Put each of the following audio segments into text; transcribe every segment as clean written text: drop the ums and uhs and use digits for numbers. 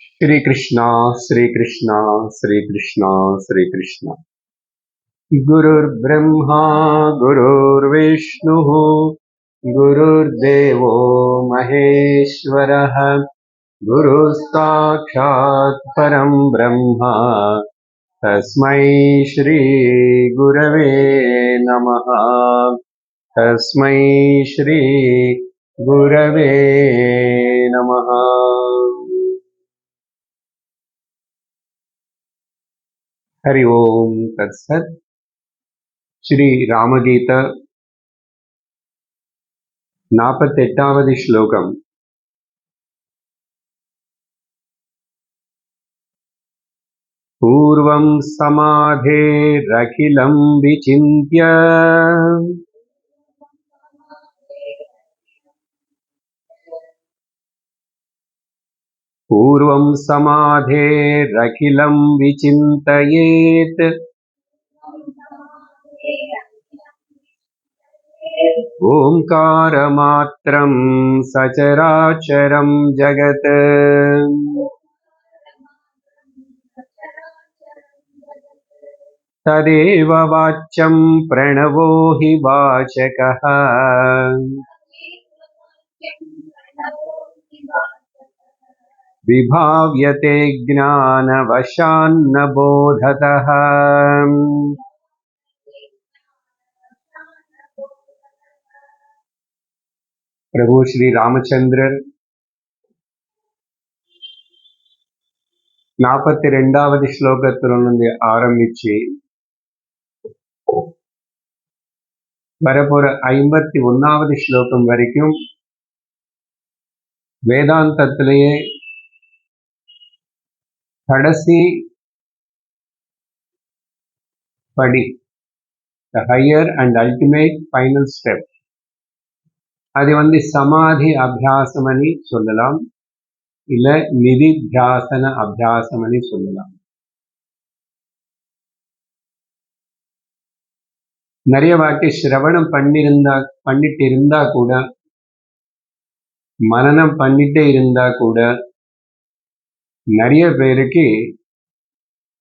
श्री कृष्णा श्री कृष्णा श्री कृष्णा श्री कृष्णा। गुरुर्ब्रह्मा गुरुर्विष्णुः गुरुर्देवो महेश्वरः गुरुस्साक्षात् परं ब्रह्म तस्मै श्री गुरवे नमः। तस्मै श्री गुरवे नमः। हरि ओम तत्सत्। श्री रामगीता 48வது श्लोकम्। पूर्वं समाधेरखिलं विचिन्त्य पूर्वं समाधेरखिलं विचिन्तयेत् ओंकारमात्रं सचराचरं जगत्। तदेव वाच्यं प्रणवो हि वाचकः। विभाव्यते ज्ञानवशान्न बोधतः। प्रभु श्री रामचंद्रர் 42வது ஸ்லோகத்திலிருந்து ஆரம்பிச்சு வரப்போற 51வது ஸ்லோகம் வரைக்கும் வேதாந்தத்திலேயே கடைசி படி, the higher and ultimate final step, அது சமாதி அபியாசமனி சொல்லலாம், இல்ல நிதித்தியாசன அபியாசமனி சொல்லலாம். நிறைய வாட்டி சிரவணம் பண்ணிட்டு இருந்தா கூட, மனனம் பண்ணிட்டே இருந்தா கூட நிறைய பேருக்கு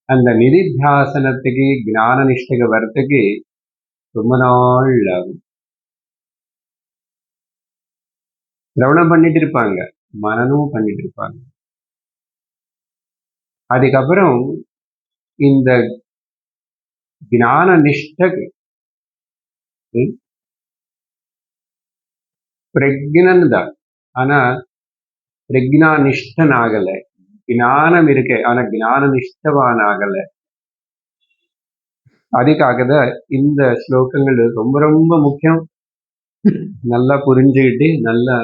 அந்த நிதித்தியாசனத்துக்கு ஞான நிஷ்டைக்கு வரத்துக்கு ரொம்ப நாள் ஆகும். சிரவணம் பண்ணிட்டு இருப்பாங்க, மனனமும் பண்ணிட்டு இருப்பாங்க. அதுக்கப்புறம் இந்த ஞான நிஷ்டைக்கு பிரக்ஞன் தான், ஆனா பிரக்ஞா நிஷ்டன் ஆகல. ஞானம் இருக்கு, ஆனா ஞான நிஷ்டவான் ஆகல. அதுக்காக தான் இந்த ஸ்லோகங்கள் ரொம்ப ரொம்ப முக்கியம். நல்லா புரிஞ்சுக்கிட்டு நல்லா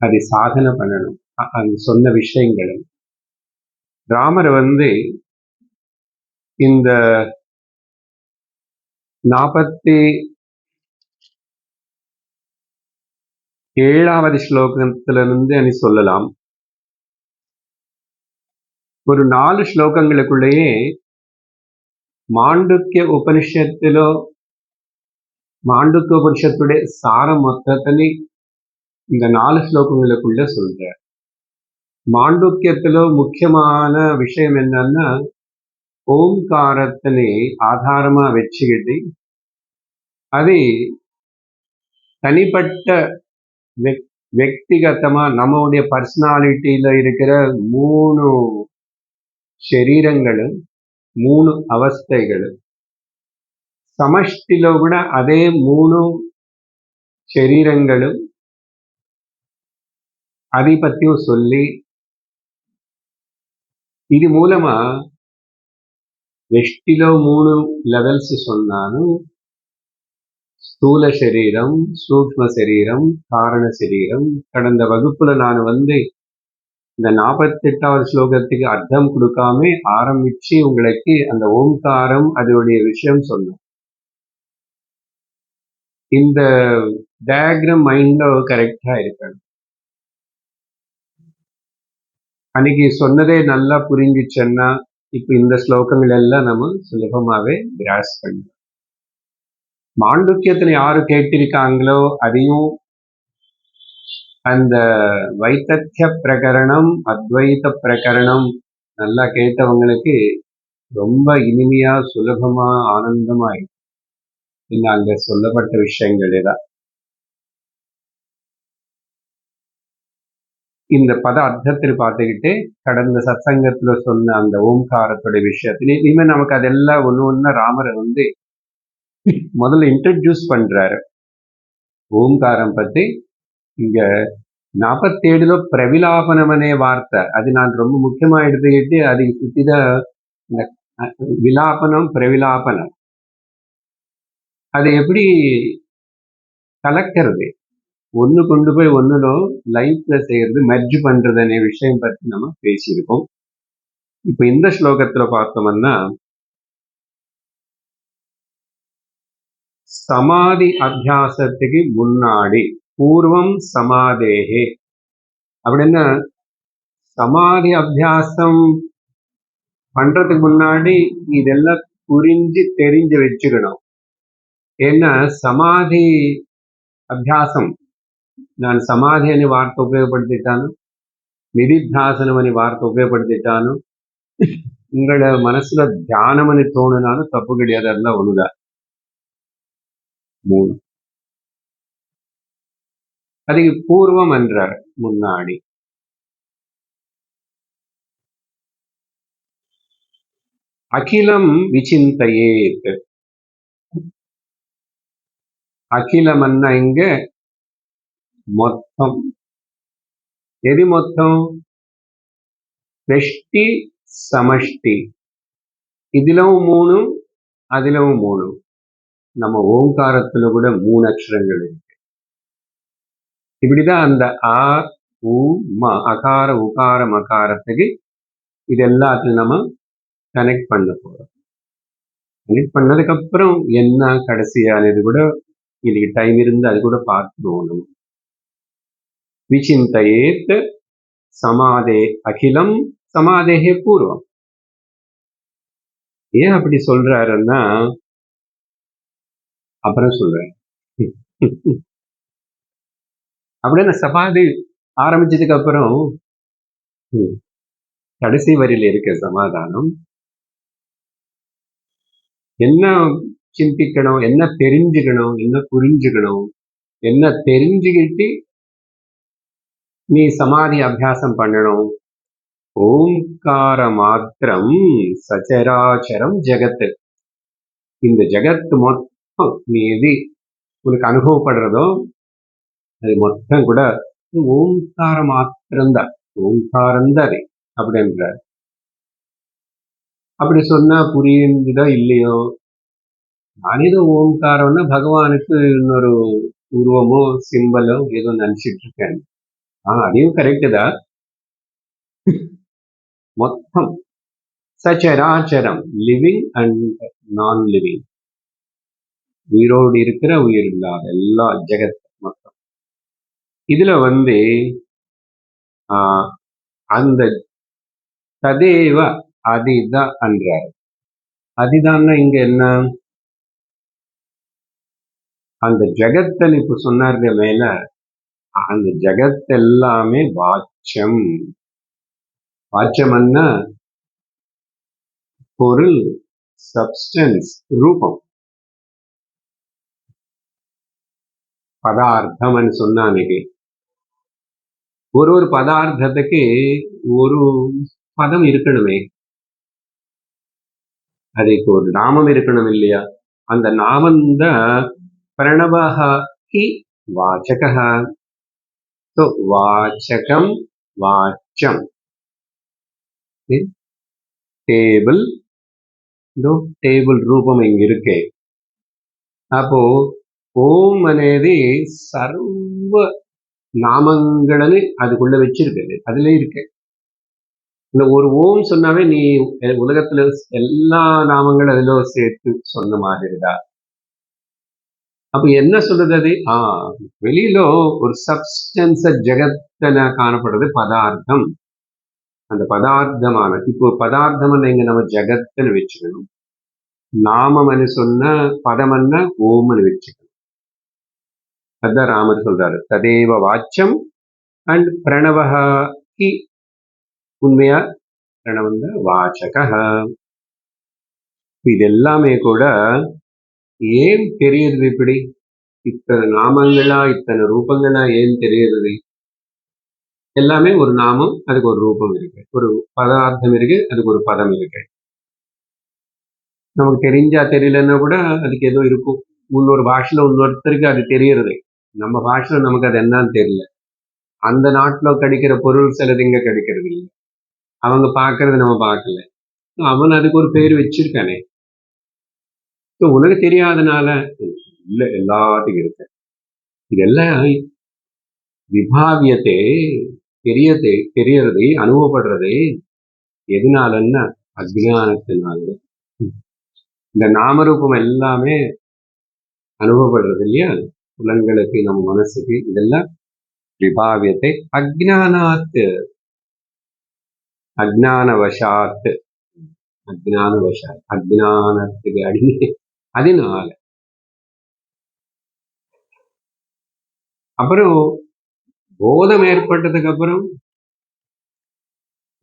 அதை சாதனை பண்ணணும். அது சொன்ன விஷயங்கள் ராமர் இந்த 47வது ஸ்லோகத்திலிருந்து சொல்லலாம். ஒரு 4 ஸ்லோகங்களுக்குள்ளேயே மாண்டூக்கிய உபனிஷத்துடைய சாரம் மொத்தத்திலே இந்த 4 ஸ்லோகங்களுக்குள்ள சொல்ற. மாண்டூக்கியத்திலோ முக்கியமான விஷயம் என்னன்னா, ஓம்காரத்தினை ஆதாரமா வச்சுக்கிட்டு அதை தனிப்பட்ட व्यक्तिगतமா நம்முடைய பர்சனாலிட்டியில இருக்கிற 3 శరీரங்களும் 3 அவஸ்தைகளும் சமஷ்டிలో கூட அதே 3 శరీரங்களும் அதை பத்தியும் சொல்லி, இது மூலமா வெஷ்டிలో 3 லெவல்ஸ் சொன்னாலும் ஸ்தூல சரீரம், சூக்ஷ்ம சரீரம், காரண சரீரம். கடந்த வகுப்புல நான் இந்த 48வது ஸ்லோகத்துக்கு அர்த்தம் கொடுக்காம ஆரம்பிச்சு உங்களுக்கு அந்த ஓம்காரம் அதோடைய விஷயம் சொன்னோம். இந்த டயக்ராம் மைண்ட்ல கரெக்டா இருக்கணும். அன்னைக்கு சொன்னதே நல்லா புரிஞ்சிச்சுன்னா இப்ப இந்த ஸ்லோகங்கள் எல்லாம் நம்ம சுலபமாவே கிராஸ் பண்ணலாம். மாண்டூக்கியத்துல யாரு கேட்டிருக்காங்களோ அதையும் அந்த வைத்தத்திய பிரகரணம் அத்வைத பிரகரணம் நல்லா கேட்டவங்களுக்கு ரொம்ப இனிமையா சுலபமா ஆனந்தமா இருக்கு. அங்க சொல்லப்பட்ட விஷயங்களே தான். இந்த பத அர்த்தத்தில் பார்த்துக்கிட்டு கடந்த சத்சங்கத்துல சொன்ன அந்த ஓம்காரத்துடைய விஷயத்துல இனிமே நமக்கு அதெல்லாம் ஒண்ணு ராமரை முதல்ல இன்ட்ரடியூஸ் பண்றாரு ஓம்காரம் பத்தி. இங்க 47లో பிரவிலாபனம் அనే வார்த்தை அது நான் ரொம்ப முக்கியமா எடுத்துக்கிட்டு அதுக்கு சுத்திதான் இந்த விலாபனம் பிரவிலாபனம் அது எப்படி கலக்கிறது, ஒண்ணு கொண்டு போய் ஒண்ணுல லைஃப்ல செய்யறது மெர்ஜ் பண்றது அనే விஷயம் பத்தி நம்ம பேசியிருக்கோம். இப்ப இந்த ஸ்லோகத்துல பார்த்தோம்னா சமாதி அபியாசத்துக்கு முன்னாடி பூர்வம் சமாதேகே அப்படின்னா சமாதி அபியாசம் பண்றதுக்கு முன்னாடி இதெல்லாம் புரிஞ்சு தெரிஞ்சு வச்சுக்கணும். ஏன்னா சமாதி అభ్యాసం ನಾನು సమాధి అనే వార్త ఉపయోగப்படுத்திட்டாను, நிதித்தியாசனம் அనే வார்த்தை உபயோகப்படுத்திட்டானு, உங்களோட மனசுல தியானம் అని தோணுனாலும் தப்பு கிடையாது, அதெல்லாம் ஒண்ணுதான். 3 அதுக்கு பூர்வம் என்றார் முன்னாடி. அகிலம் விசிந்தையேத். అఖిలం అన్న இங்க మొత్తం. எது மொத்தம்? வெஷ்டி சமஷ்டி. இதிலும் 3 அதிலும் 3. நம்ம ஓங்காரத்துல கூட 3 அக்ஷரங்கள் இருக்கு. இப்படிதான் அந்த ஆ உ ம அகார உகார மகாரத்துக்கு இது எல்லாத்தையும் நம்ம கனெக்ட் பண்ண போறோம். கனெக்ட் பண்ணதுக்கு அப்புறம் என்ன கடைசியானது கூட இன்னைக்கு டைம் இருந்து அது கூட பார்த்துருவோம் நம்ம. விசிந்தையேத் சமாதே அகிலம் சமாதேகே பூர்வம். ஏன் அப்படி சொல்றாருன்னா அப்புறம் சொல்றேன். அப்படின்னா சமாதி ஆரம்பிச்சதுக்கு அப்புறம் கடைசி வரியில இருக்க சமாதானம் என்ன சிந்திக்கணும், என்ன தெரிஞ்சுக்கணும், என்ன புரிஞ்சுக்கணும், என்ன தெரிஞ்சுக்கிட்டு நீ சமாதி அபியாசம் பண்ணணும். ஓம்கார மாத்திரம் சச்சராச்சரம் ஜெகத்து. இந்த ஜெகத்து மொத்தம் நீ எது உனக்கு அனுபவப்படுறதோ அது மொத்தம் கூட ஓம்கார மாத்திரம்தான், ஓம்காரம்தான் அது அப்படின்றார். அப்படி சொன்னா புரியுதோ இல்லையோ, நானேதோ ஓம்காரம்னா பகவானுக்கு இன்னொரு உருவமோ சிம்பலோ ஏதோ நினைச்சிட்டு இருக்கேன். அதையும் கரெக்டு தான். மொத்தம் சச்சராச்சரம், லிவிங் அண்ட் நான் லிவிங், உயிரோடு இருக்கிற உயிர் இல்லாத எல்லா ஜெகத் மொத்தம். இதுல அந்த ததேவ அதிதான் என்றார். அதிதான்னா இங்க என்ன? அந்த ஜெகத்தன் இப்ப சொன்னார்க மேல, அந்த ஜெகத் எல்லாமே வாச்சம். வாச்சம்னா பொருள், சப்ஸ்டன்ஸ், ரூபம். பதார்த்தம் சொன்னா அன்னைக்கு ஒரு பதார்த்தத்துக்கு ஒரு பதம் இருக்கணுமே, அதுக்கு ஒரு நாமம் இருக்கணும் இல்லையா? அந்த நாமம் தான் பிரணவஹ ஹி வாச்சகஹ. வாச்சகம் வாச்சம். டேபிள், టేబుల్ రూపం ఇంక ఇరుకే. அப்போ ஓம் అనేది சர்வ நாமங்களை அதுக்குள்ள வச்சிருக்குது, அதுல இருக்கு. இந்த ஒரு ஓம் சொன்னாவே நீ உலகத்துல எல்லா நாமங்களும் அதுல சேர்த்து சொன்ன மாதிரிதான். அப்ப என்ன சொல்றது அது? வெளியில ஒரு சப்ஸ்டன்ஸ் ஜெகத்தன காணப்படுறது பதார்த்தம். அந்த பதார்த்தமான இப்போ பதார்த்தம் இங்க நம்ம ஜெகத்துன்னு வச்சுக்கணும். நாமம்னு சொன்ன பதமன்னா ஓம்னு வச்சுக்கணும். அதான் ராமர் சொல்றாரு, ததேவ வாச்சம் அண்ட் பிரணவஹா ஹி உண்மையா பிரணவந்த வாச்சக. இது எல்லாமே கூட ஏன் தெரியுது இப்படி? இத்தனை நாமங்களா இத்தனை ரூபங்களா ஏன் தெரியுது? எல்லாமே ஒரு நாமம், அதுக்கு ஒரு ரூபம் இருக்கு, ஒரு பதார்த்தம் இருக்கு, அதுக்கு ஒரு பதம் இருக்கு. நமக்கு தெரிஞ்சா தெரியலன்னா கூட அதுக்கு ஏதோ இருக்கும். இன்னொரு பாஷையில இன்னொருத்தருக்கு அது தெரியறது, நம்ம பாஷையில நமக்கு அது என்னன்னு தெரியல. அந்த நாட்டுல கிடைக்கிற பொருள் சிலது இங்க கிடைக்கிறது இல்லை, அவங்க பாக்குறது நம்ம பார்க்கல. அவன் அதுக்கு ஒரு பேர் வச்சிருக்கானே. உனக்கு தெரியாதனால இல்ல, எல்லாத்துக்கும் இருக்கு. இதெல்லாம் விபாவியத்தை தெரியறது, அனுபவப்படுறது எதனாலன்னா அஜ்ஞானத்தினால. இந்த நாமரூபம் எல்லாமே அனுபவப்படுறது இல்லையா, புலன்களுக்கு, நம்ம மனசுக்கு, இதெல்லாம் விபாவியத்தை அஜ்ஞானாத், அஜ்ஞானவசாத், அஜ்ஞானத்துக்கு அடிமை. அதனால அப்புறம் போதம் ஏற்பட்டதுக்கு அப்புறம்,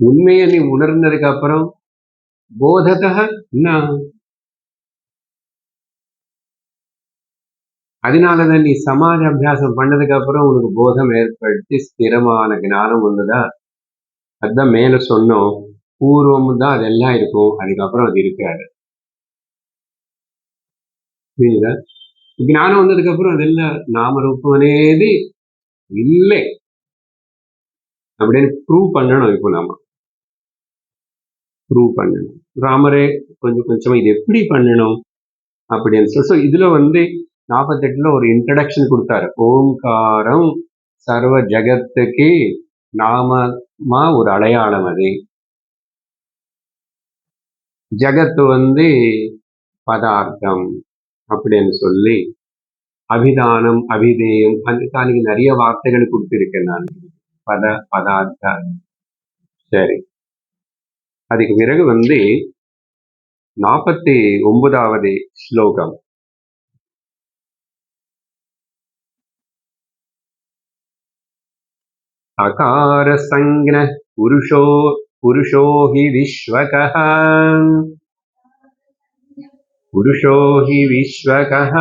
உண்மையை நீ உணர்ந்ததுக்கு அப்புறம், போதத்தக அதனாலதான் நீ சமாஜ அபியாசம் பண்ணதுக்கு அப்புறம் உனக்கு போதம் ஏற்படுத்தி ஸ்திரமான ஞானம் ஒண்ணுதா. அதுதான் மேல சொன்னோம், பூர்வம் தான் அதெல்லாம் இருக்கும், அதுக்கப்புறம் அது இருக்காது. புரியுதா? ஞானம் வந்ததுக்கு அப்புறம் அதெல்லாம் நாமரூபம் అనేది இல்லை அப்படின்னு ப்ரூவ் பண்ணணும். இப்போ நாம ப்ரூவ் பண்ணணும். ராமரே கொஞ்சம் கொஞ்சமா இது எப்படி பண்ணணும் அப்படின்னு சொல்லி இதுல 48ல ஒரு இன்ட்ரடக்ஷன் கொடுத்தாரு. ஓம்காரம் சர்வ ஜகத்துக்கு நாமமா ஒரு அடையாளம். அது ஜகத்து பதார்த்தம் அப்படின்னு சொல்லி அபிதானம், அபிதேயம், அதுக்கு நிறைய வார்த்தைகள் கொடுத்திருக்கேன் நான். பதார்த்தம். சரி, அதுக்கு பிறகு 49வது ஸ்லோகம். அகார சங்ஞ புருஷோ ஹி விஸ்வகஹ, புருஷோ ஹி விஸ்வகஹ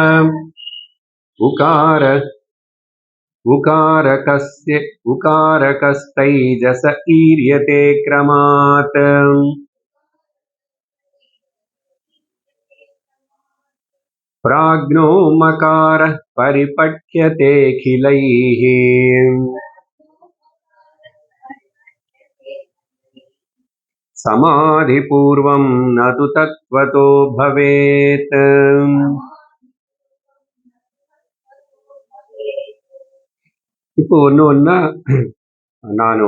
உகாரகஸ்தைஜஸ ஈரியதே க்ரமாத். பிராக்ஞோ மகாரः பரிபட்யதேகிலைः. சமாதிபூர்வம் நது தத்வதோ பவேத். இப்போ ஒண்ணா ನಾನು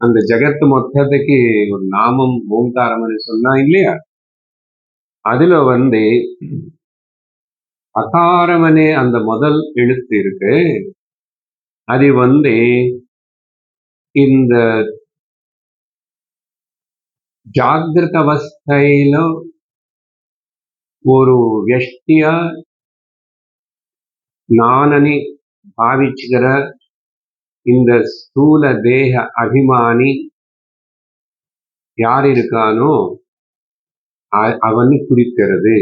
அந்த ஜகத்து மொத்தத்துக்கு ஒரு நாமம் ஓங்காரம்னு சொன்னா இல்லையா, அதுல அகாரமனே அந்த முதல் எழுத்து இருக்கு. அது இந்த జాగ్రత్త అవస్థలో ஒரு వ్యక్తిயா நானனி பாவிச்சுக்கிற இந்த ஸ்தூல தேக அபிமானி யார் இருக்கானோ அவனை குறிக்கிறது.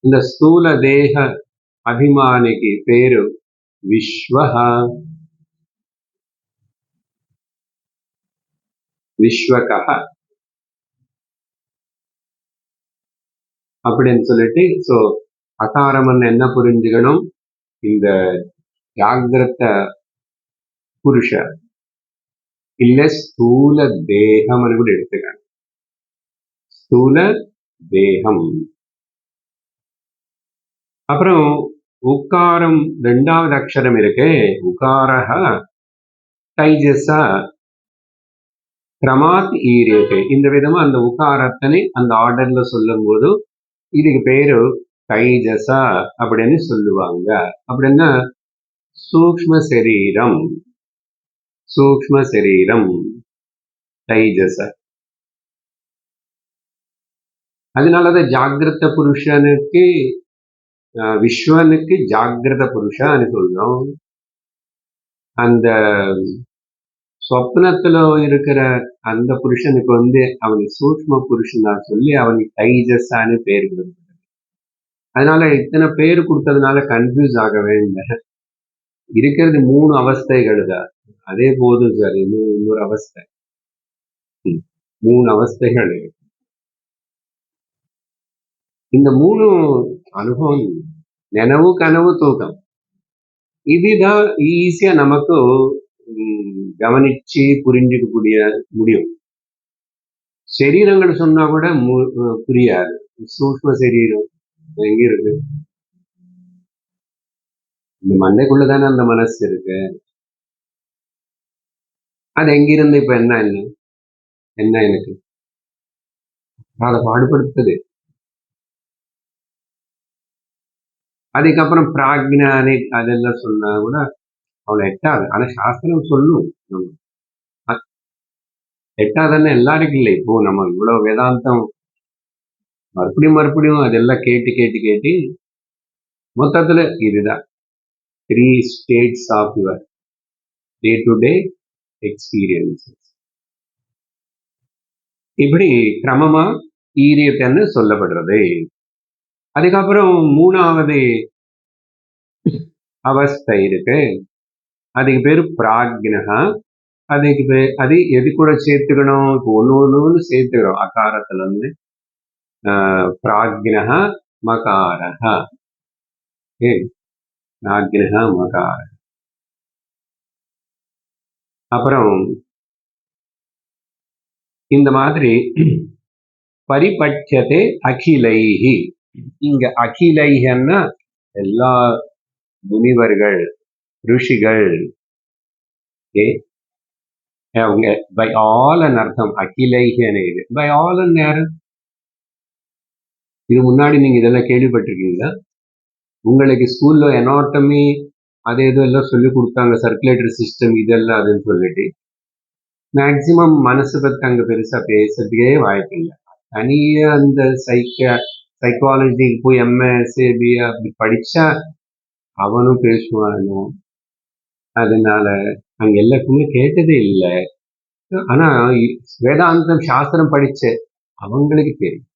இந்த ஸ்தூல தேக அபிமானிக்கு பேரு விஸ்வஹா, விஸ்வகஹ அப்படின்னு சொல்லிட்டு, அகாரமன் என்ன புரிஞ்சுக்கணும், இந்த ஜாகிரத புருஷ இல்ல ஸ்தூல தேகம் கூட எடுத்துக்கணும். ஸ்தூல தேகம். அப்புறம் உக்காரம் 2வது அக்ஷரம் இருக்கு, உகாரஹ தைஜஸ கிரமாத் ஈரியதே. இந்த விதமா அந்த உகாரத்தனை அந்த ஆர்டர்ல சொல்லும் போது இதுக்கு பேரு தைஜஸ அப்படின்னு சொல்லுவாங்க. அப்படின்னா சூக்ஷ்ம சரீரம், சூக்ஷ்ம சரீரம் தைஜஸ. அதனாலதான் ஜாகிரத புருஷனுக்கு, விஸ்வனுக்கு ஜாகிரத புருஷன்னு சொல்றோம். அந்த சொப்னத்துல இருக்கிற அந்த புருஷனுக்கு அவனுக்கு சூக்ஷ்ம புருஷனா சொல்லி அவனுக்கு தைஜஸான்னு பேர் கொடுக்கும். அதனால இத்தனை பேர் கொடுத்ததுனால கன்ஃபியூஸ் ஆகவே இல்லை. இருக்கிறது 3 அவஸ்தைகள் தான். அதே போதும் சார். இன்னொரு அவஸ்தை. 3 அவஸ்தைகள் இருக்கு. இந்த 3 அனுபவம் நினைவு, கனவு, தூக்கம். இதுதான் ஈஸியா நமக்கு கவனிச்சு புரிஞ்சுக்கக்கூடிய முடியும். சரீரங்கள் சொன்னா கூட புரியாது. சூக்ஷ்ம சரீரம் எங்க இருக்கு? இந்த மண்டைக்குள்ளதானே அந்த மனசு இருக்கு. அது எங்கிருந்து இப்ப என்ன எனக்கு அதை பாடுபடுத்துது. அதுக்கப்புறம் பிராக்ஞானி அதெல்லாம் சொன்னா கூட அவளை எட்டாது. ஆனா சாஸ்திரம் சொல்லும் எட்டாதுன்னு எல்லாருக்கும் இல்லை. இப்போ நம்ம இவ்வளவு வேதாந்தம் மறுபடியும் அதெல்லாம் கேட்டு மொத்தத்துல இதுதான் 3 states of your day to day experiences. இப்படி கிரமமா ஈரியத்தன்னு சொல்லப்படுறது. அதுக்கப்புறம் 3வது அவஸ்தை இருக்கு. அதுக்கு பேரு பிராக்ஞா. அது எது கூட சேர்த்துக்கணும்? இப்போ ஒண்ணு சேர்த்துக்கிறோம். அகாரத்துல இருந்து பிராக்ஞா மகாரஹ. பிராக்ஞா மகார. அப்புறம் இந்த மாதிரி பரிபட்சத்தை அகிலைஹி. இங்க அகிலைஹன்னா எல்லா முனிவர்கள், ரிஷிகள், அவங்க பை ஆல் அர்த்தம். அகிலைஹன்னு இது பை ஆல் யாரு? இது முன்னாடி நீங்க இதெல்லாம் கேள்விப்பட்டிருக்கீங்களா? உங்களுக்கு ஸ்கூல்ல எனாட்டமி அது எல்லாம் சொல்லி கொடுத்தாங்க. சர்க்குலேட்டரி சிஸ்டம் இதெல்லாம் அதுன்னு சொல்லிட்டு மேக்சிமம் மனசு பத்தி அங்க பெருசா பேசுறதுக்கே வாய்ப்பில்லை. தனியா அந்த சைக்காலஜிக்கு போய் எம்எஸ்சி பிஏ அப்படி படிச்சா அவனும் பேசுவானோ. அதனால அங்க எல்லாருக்குமே கேட்டதே இல்லை. ஆனா வேதாந்தம் சாஸ்திரம் படிச்ச அவங்களுக்கு தெரியும்.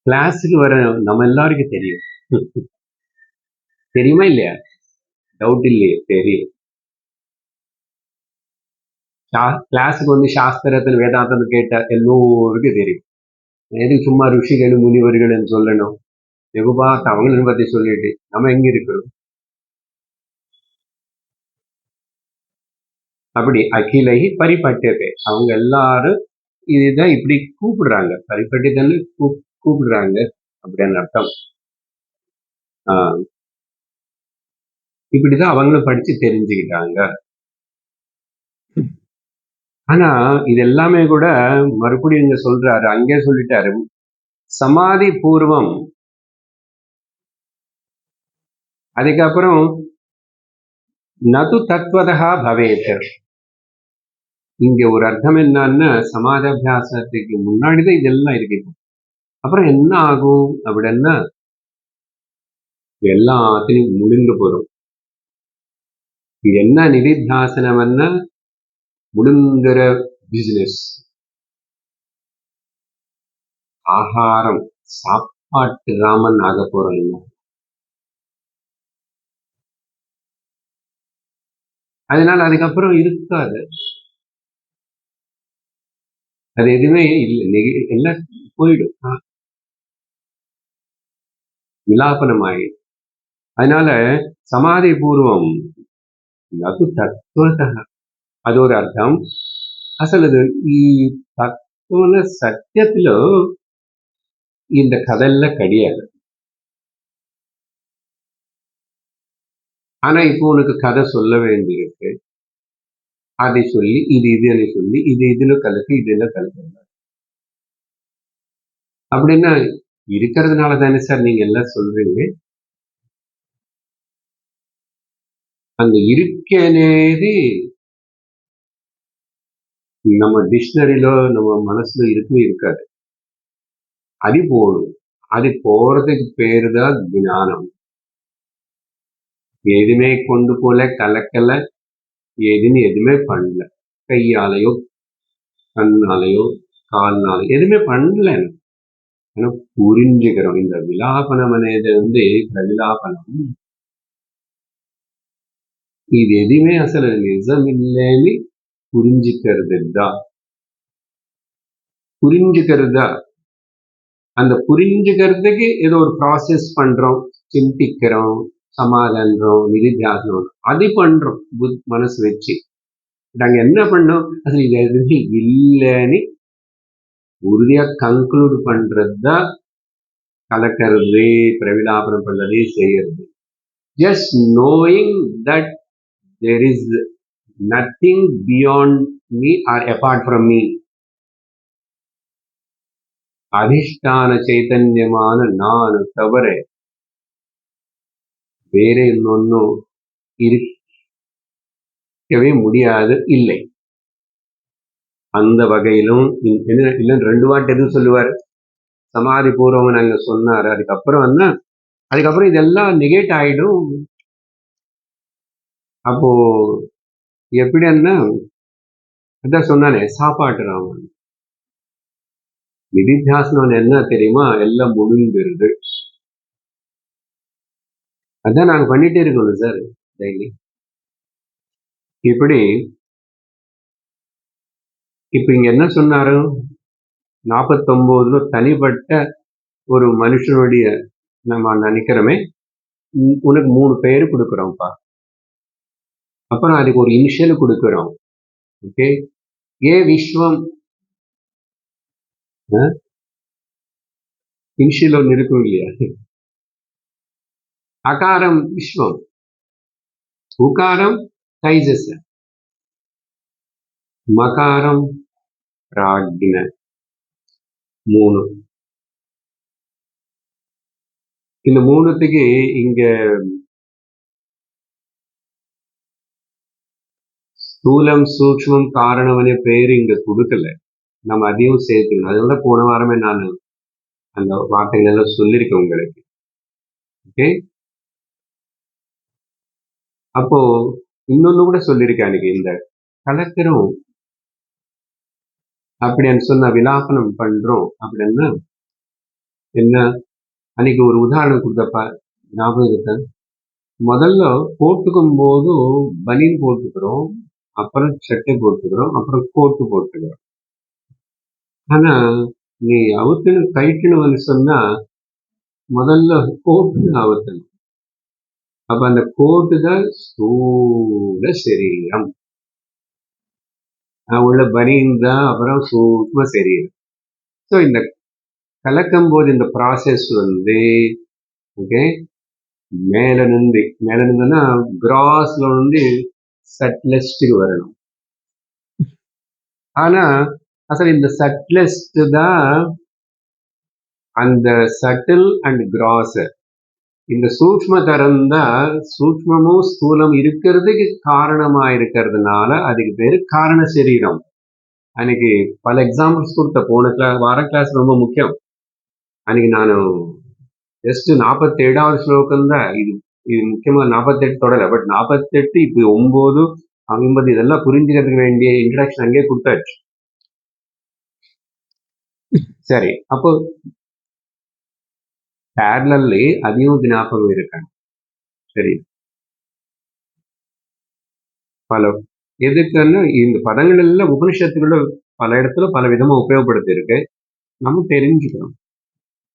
கிளாஸுக்கு வர நம்ம எல்லாருக்கும் தெரியும். தெரியுமா இல்லையா? டவுட் இல்லையே, தெரியும். கிளாஸுக்கு சாஸ்திரத்தில் வேதாந்தம் கேட்ட எல்லோருக்கும் தெரியும். எதுக்கு சும்மா ருஷிகள் முனிவர்கள் சொல்லணும்? எப்ப பார்த்து அவங்களை பத்தி சொல்லிட்டு நம்ம எங்க இருக்கிறோம்? அப்படி அகிலகி பரிபட்டத்தை அவங்க எல்லாரும் இதுதான் இப்படி கூப்பிடுறாங்க. பரிபட்டத்தை கூப்பிடுறாங்க அப்படின்னு அர்த்தம். இப்படிதான் அவங்களும் படிச்சு தெரிஞ்சுக்கிட்டாங்க. ஆனா இது எல்லாமே கூட மறுபடியும் இங்க சொல்றாரு, அங்கே சொல்லிட்டாரு. சமாதி பூர்வம். அதுக்கப்புறம் நது தத்வதா பவேத். இங்க ஒரு அர்த்தம் என்னன்னா, சமாதாபியாசத்துக்கு முன்னாடிதான் இதெல்லாம் இருக்கு. அப்புறம் என்ன ஆகும் அப்படின்னா எல்லாத்தையும் முடிந்து போறோம். இது என்ன நிதித்தியாசனம்னா முடிங்கிற பிசினஸ். ஆகாரம் சாப்பாட்டு ராமன் ஆக போறோம். என்ன அதனால அதுக்கப்புறம் இருக்காது. அது எதுவுமே இல்லை. எல்லாம் போயிடும். விலாபனமாயிடும். அதனால சமாதி பூர்வம் அது தத்துவத. அது ஒரு అర్థం. అసలు ఈ தத்துவ சத்தியத்துல இந்த கதையெல்லாம் கிடையாது. ஆனா இப்போ உனக்கு கதை சொல்ல வேண்டியிருக்கு. அதை சொல்லி இதுன்னு சொல்லி இதுல கலக்கு இதுல கலக்கு அப்படின்னா இருக்கிறதுனால தானே சார் நீங்க எல்லாம் சொல்றீங்க. அந்த இருக்கேனேது நம்ம டிக்ஷனரியில நம்ம மனசுல இருக்கவே இருக்காது. அது போகணும். அது போறதுக்கு பேரு தான் ஞானம். எதுவுமே கொண்டு போல கலக்கல எதுவுமே பண்ணல. கையாலையோ கண்ணாலையோ கால்னாலையோ எதுவுமே பண்ணல. ஆனா புரிஞ்சுக்கிறோம். இந்த விலாபனம் అనేది பிரவிலாபனம் இது எதுவுமே అసలు నిజం இல்லைன்னு புரிஞ்சுக்கிறதா அந்த புரிஞ்சுக்கிறதுக்கு ஏதோ ஒரு ப்ராசஸ் பண்றோம், சிந்திக்கிறோம், சமாதானம், நிதித்தியாசனம் அது பண்றோம் மனசு வச்சு. நாங்க என்ன பண்ணோம், அசல் இது எதுவுமே இல்லைன்னு உறுதியா கன்க்ளூட் பண்றதுதான் கலக்கிறது, பிரவிலாபனம் பண்றது, செய்யறது. Just knowing that there is nothing beyond me or apart from me. அதிஷ்டான சைத்தன்யமான நான் தவிர வேற இன்னொன்னும் இருக்கவே முடியாது, இல்லை. அந்த வகையிலும் இல்லை 2 வாட்டி எதுவும் சொல்லுவார், சமாதி பூர்வம் நாங்க சொன்னாரு. அதுக்கப்புறம் இதெல்லாம் நெகேட் ஆயிடும். அப்போ எப்படின்னா அதான் சொன்னானே சாப்பாட்டு ராமன் நிதித்தியாசனம் என்ன தெரியுமா, எல்லாம் முடிஞ்சிருது. அதான் நாங்க பண்ணிட்டே இருக்கோம் சார் டெய்லி. இப்படி இப்ப இங்க என்ன சொன்னாரு, 49 தனிப்பட்ட ஒரு மனுஷனுடைய நம்ம நினைக்கிறோமே, உனக்கு 3 பேரு கொடுக்குறோம்ப்பா. அப்புறம் அதுக்கு ஒரு இனிஷியல் கொடுக்குறோம். ஓகே, ஏ விஸ்வம் இனிஷியல் ஒன்று இருக்கும் இல்லையா, அகாரம் விஸ்வம், உகாரம் தைஜஸ், மகாரம் பிராக்ஞ, 3. இந்த 3த்துக்கு இங்க ஸ்தூலம் சூக்ஷ்மம் காரணம் பேரு இங்க கொடுக்கல, நம்ம அதையும் சேர்த்துக்கணும். அதனால போன வாரமே நான் அந்த வார்த்தைகள் எல்லாம் சொல்லியிருக்கேன் உங்களுக்கு. ஓகே, அப்போ இன்னொன்னு கூட சொல்லியிருக்கேன் அன்னைக்கு, இந்த கலக்கிறோம் அப்படின்னு சொன்ன விலாபனம் பண்றோம் அப்படின்னா என்ன, அன்னைக்கு ஒரு உதாரணம் கொடுத்தப்ப ஞாபகம் இருக்க, முதல்ல போட்டுக்கும் போது பனியன் போட்டுக்கிறோம், அப்புறம் சட்டை போட்டுக்கிறோம், அப்புறம் கோட்டு போட்டுக்கிறோம். ஆனா நீ அவுத்துன்னு கைட்டுன்னு சொன்னா முதல்ல கோட்டு அவுத்தணும். அப்ப அந்த கோட்டு தான் ஸ்தூல சரீரம், உள்ள பனியன் தான் அப்புறம் சூக்ஷ்ம சரீரம். ஸோ இந்த கலக்கும் போது இந்த ப்ராசஸ் ஓகே, மேல நின்றுன்னா கிராஸ்ல சட்லெஸ்ட்டுக்கு வரணும். ஆனா அசல் இந்த சட்லெஸ்ட் தான் அந்த சட்டில் அண்ட் கிராஸ், இந்த சூக்ஷ்ம தரம் தான் சூக்ஷ்மமும் ஸ்தூலம் இருக்கிறதுக்கு காரணமா இருக்கிறதுனால அதுக்கு பேரு காரண சரீரம். அன்னைக்கு பல எக்ஸாம்பிள்ஸ் கொடுத்த போன வார கிளாஸ் ரொம்ப முக்கியம். அன்னைக்கு நான் ஜஸ்ட் 47வது ஸ்லோகம் தான் இது முக்கியமா 48 தொடல, பட் 48 இப்போ 9, 50 இதெல்லாம் புரிஞ்சுக்கிறதுக்கு வேண்டிய இன்ட்ரடக்ஷன் அங்கே கொடுத்தாச்சு. சரி, அப்போ பேரலல்லி அதையும் ஞாபகம் இருக்கணும். சரி, பல எதுக்குன்னு இந்த பதங்கள் எல்லாம் உபனிஷத்துக்குள்ள பல இடத்துல பல விதமா உபயோகப்படுத்தி இருக்கு. நம்ம தெரிஞ்சுக்கணும்,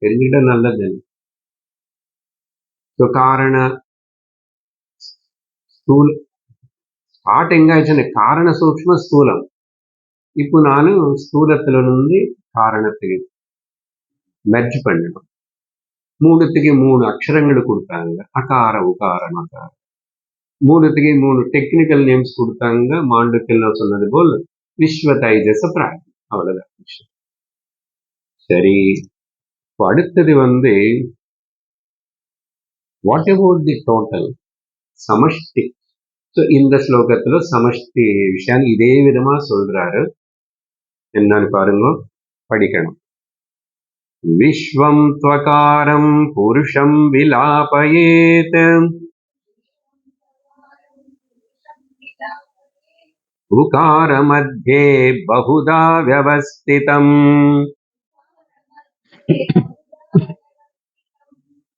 தெரிஞ்சுக்கிட்டா நல்லது. ஸோ காரண ஸ்தூல ஸ்டார்ட் எங்க ஆயிடுச்சுன்னு காரண சூக்ஷ்ம ஸ்தூலம். இப்போ நானும் ஸ்தூலத்துல இருந்து காரணத்துக்கு மெர்ஜ் பண்ணணும். 3த்துக்கு 3 அக்ஷரங்கள் கொடுத்தாங்க, அகார உகார மகார. 3த்துக்கு 3 டெக்னிக்கல் நேம்ஸ் கொடுத்தாங்க, மாண்டுக்கல் சொன்னது போல் விஸ்வ தைஜச பிராக், அவ்வளவுதான். சரி, இப்போ அடுத்தது வாட் அபவுட் தி டோட்டல் சமஷ்டி. ஸோ இந்த ஸ்லோகத்துல சமஷ்டி விஷயம் இதே விதமா சொல்றாரு. என்னன்னு பாருங்க, படிக்கணும். விஸ்வம் த்வகாரம் புருஷம் விலாபயேத் उकार मध्ये बहुधा व्यवस्थितम्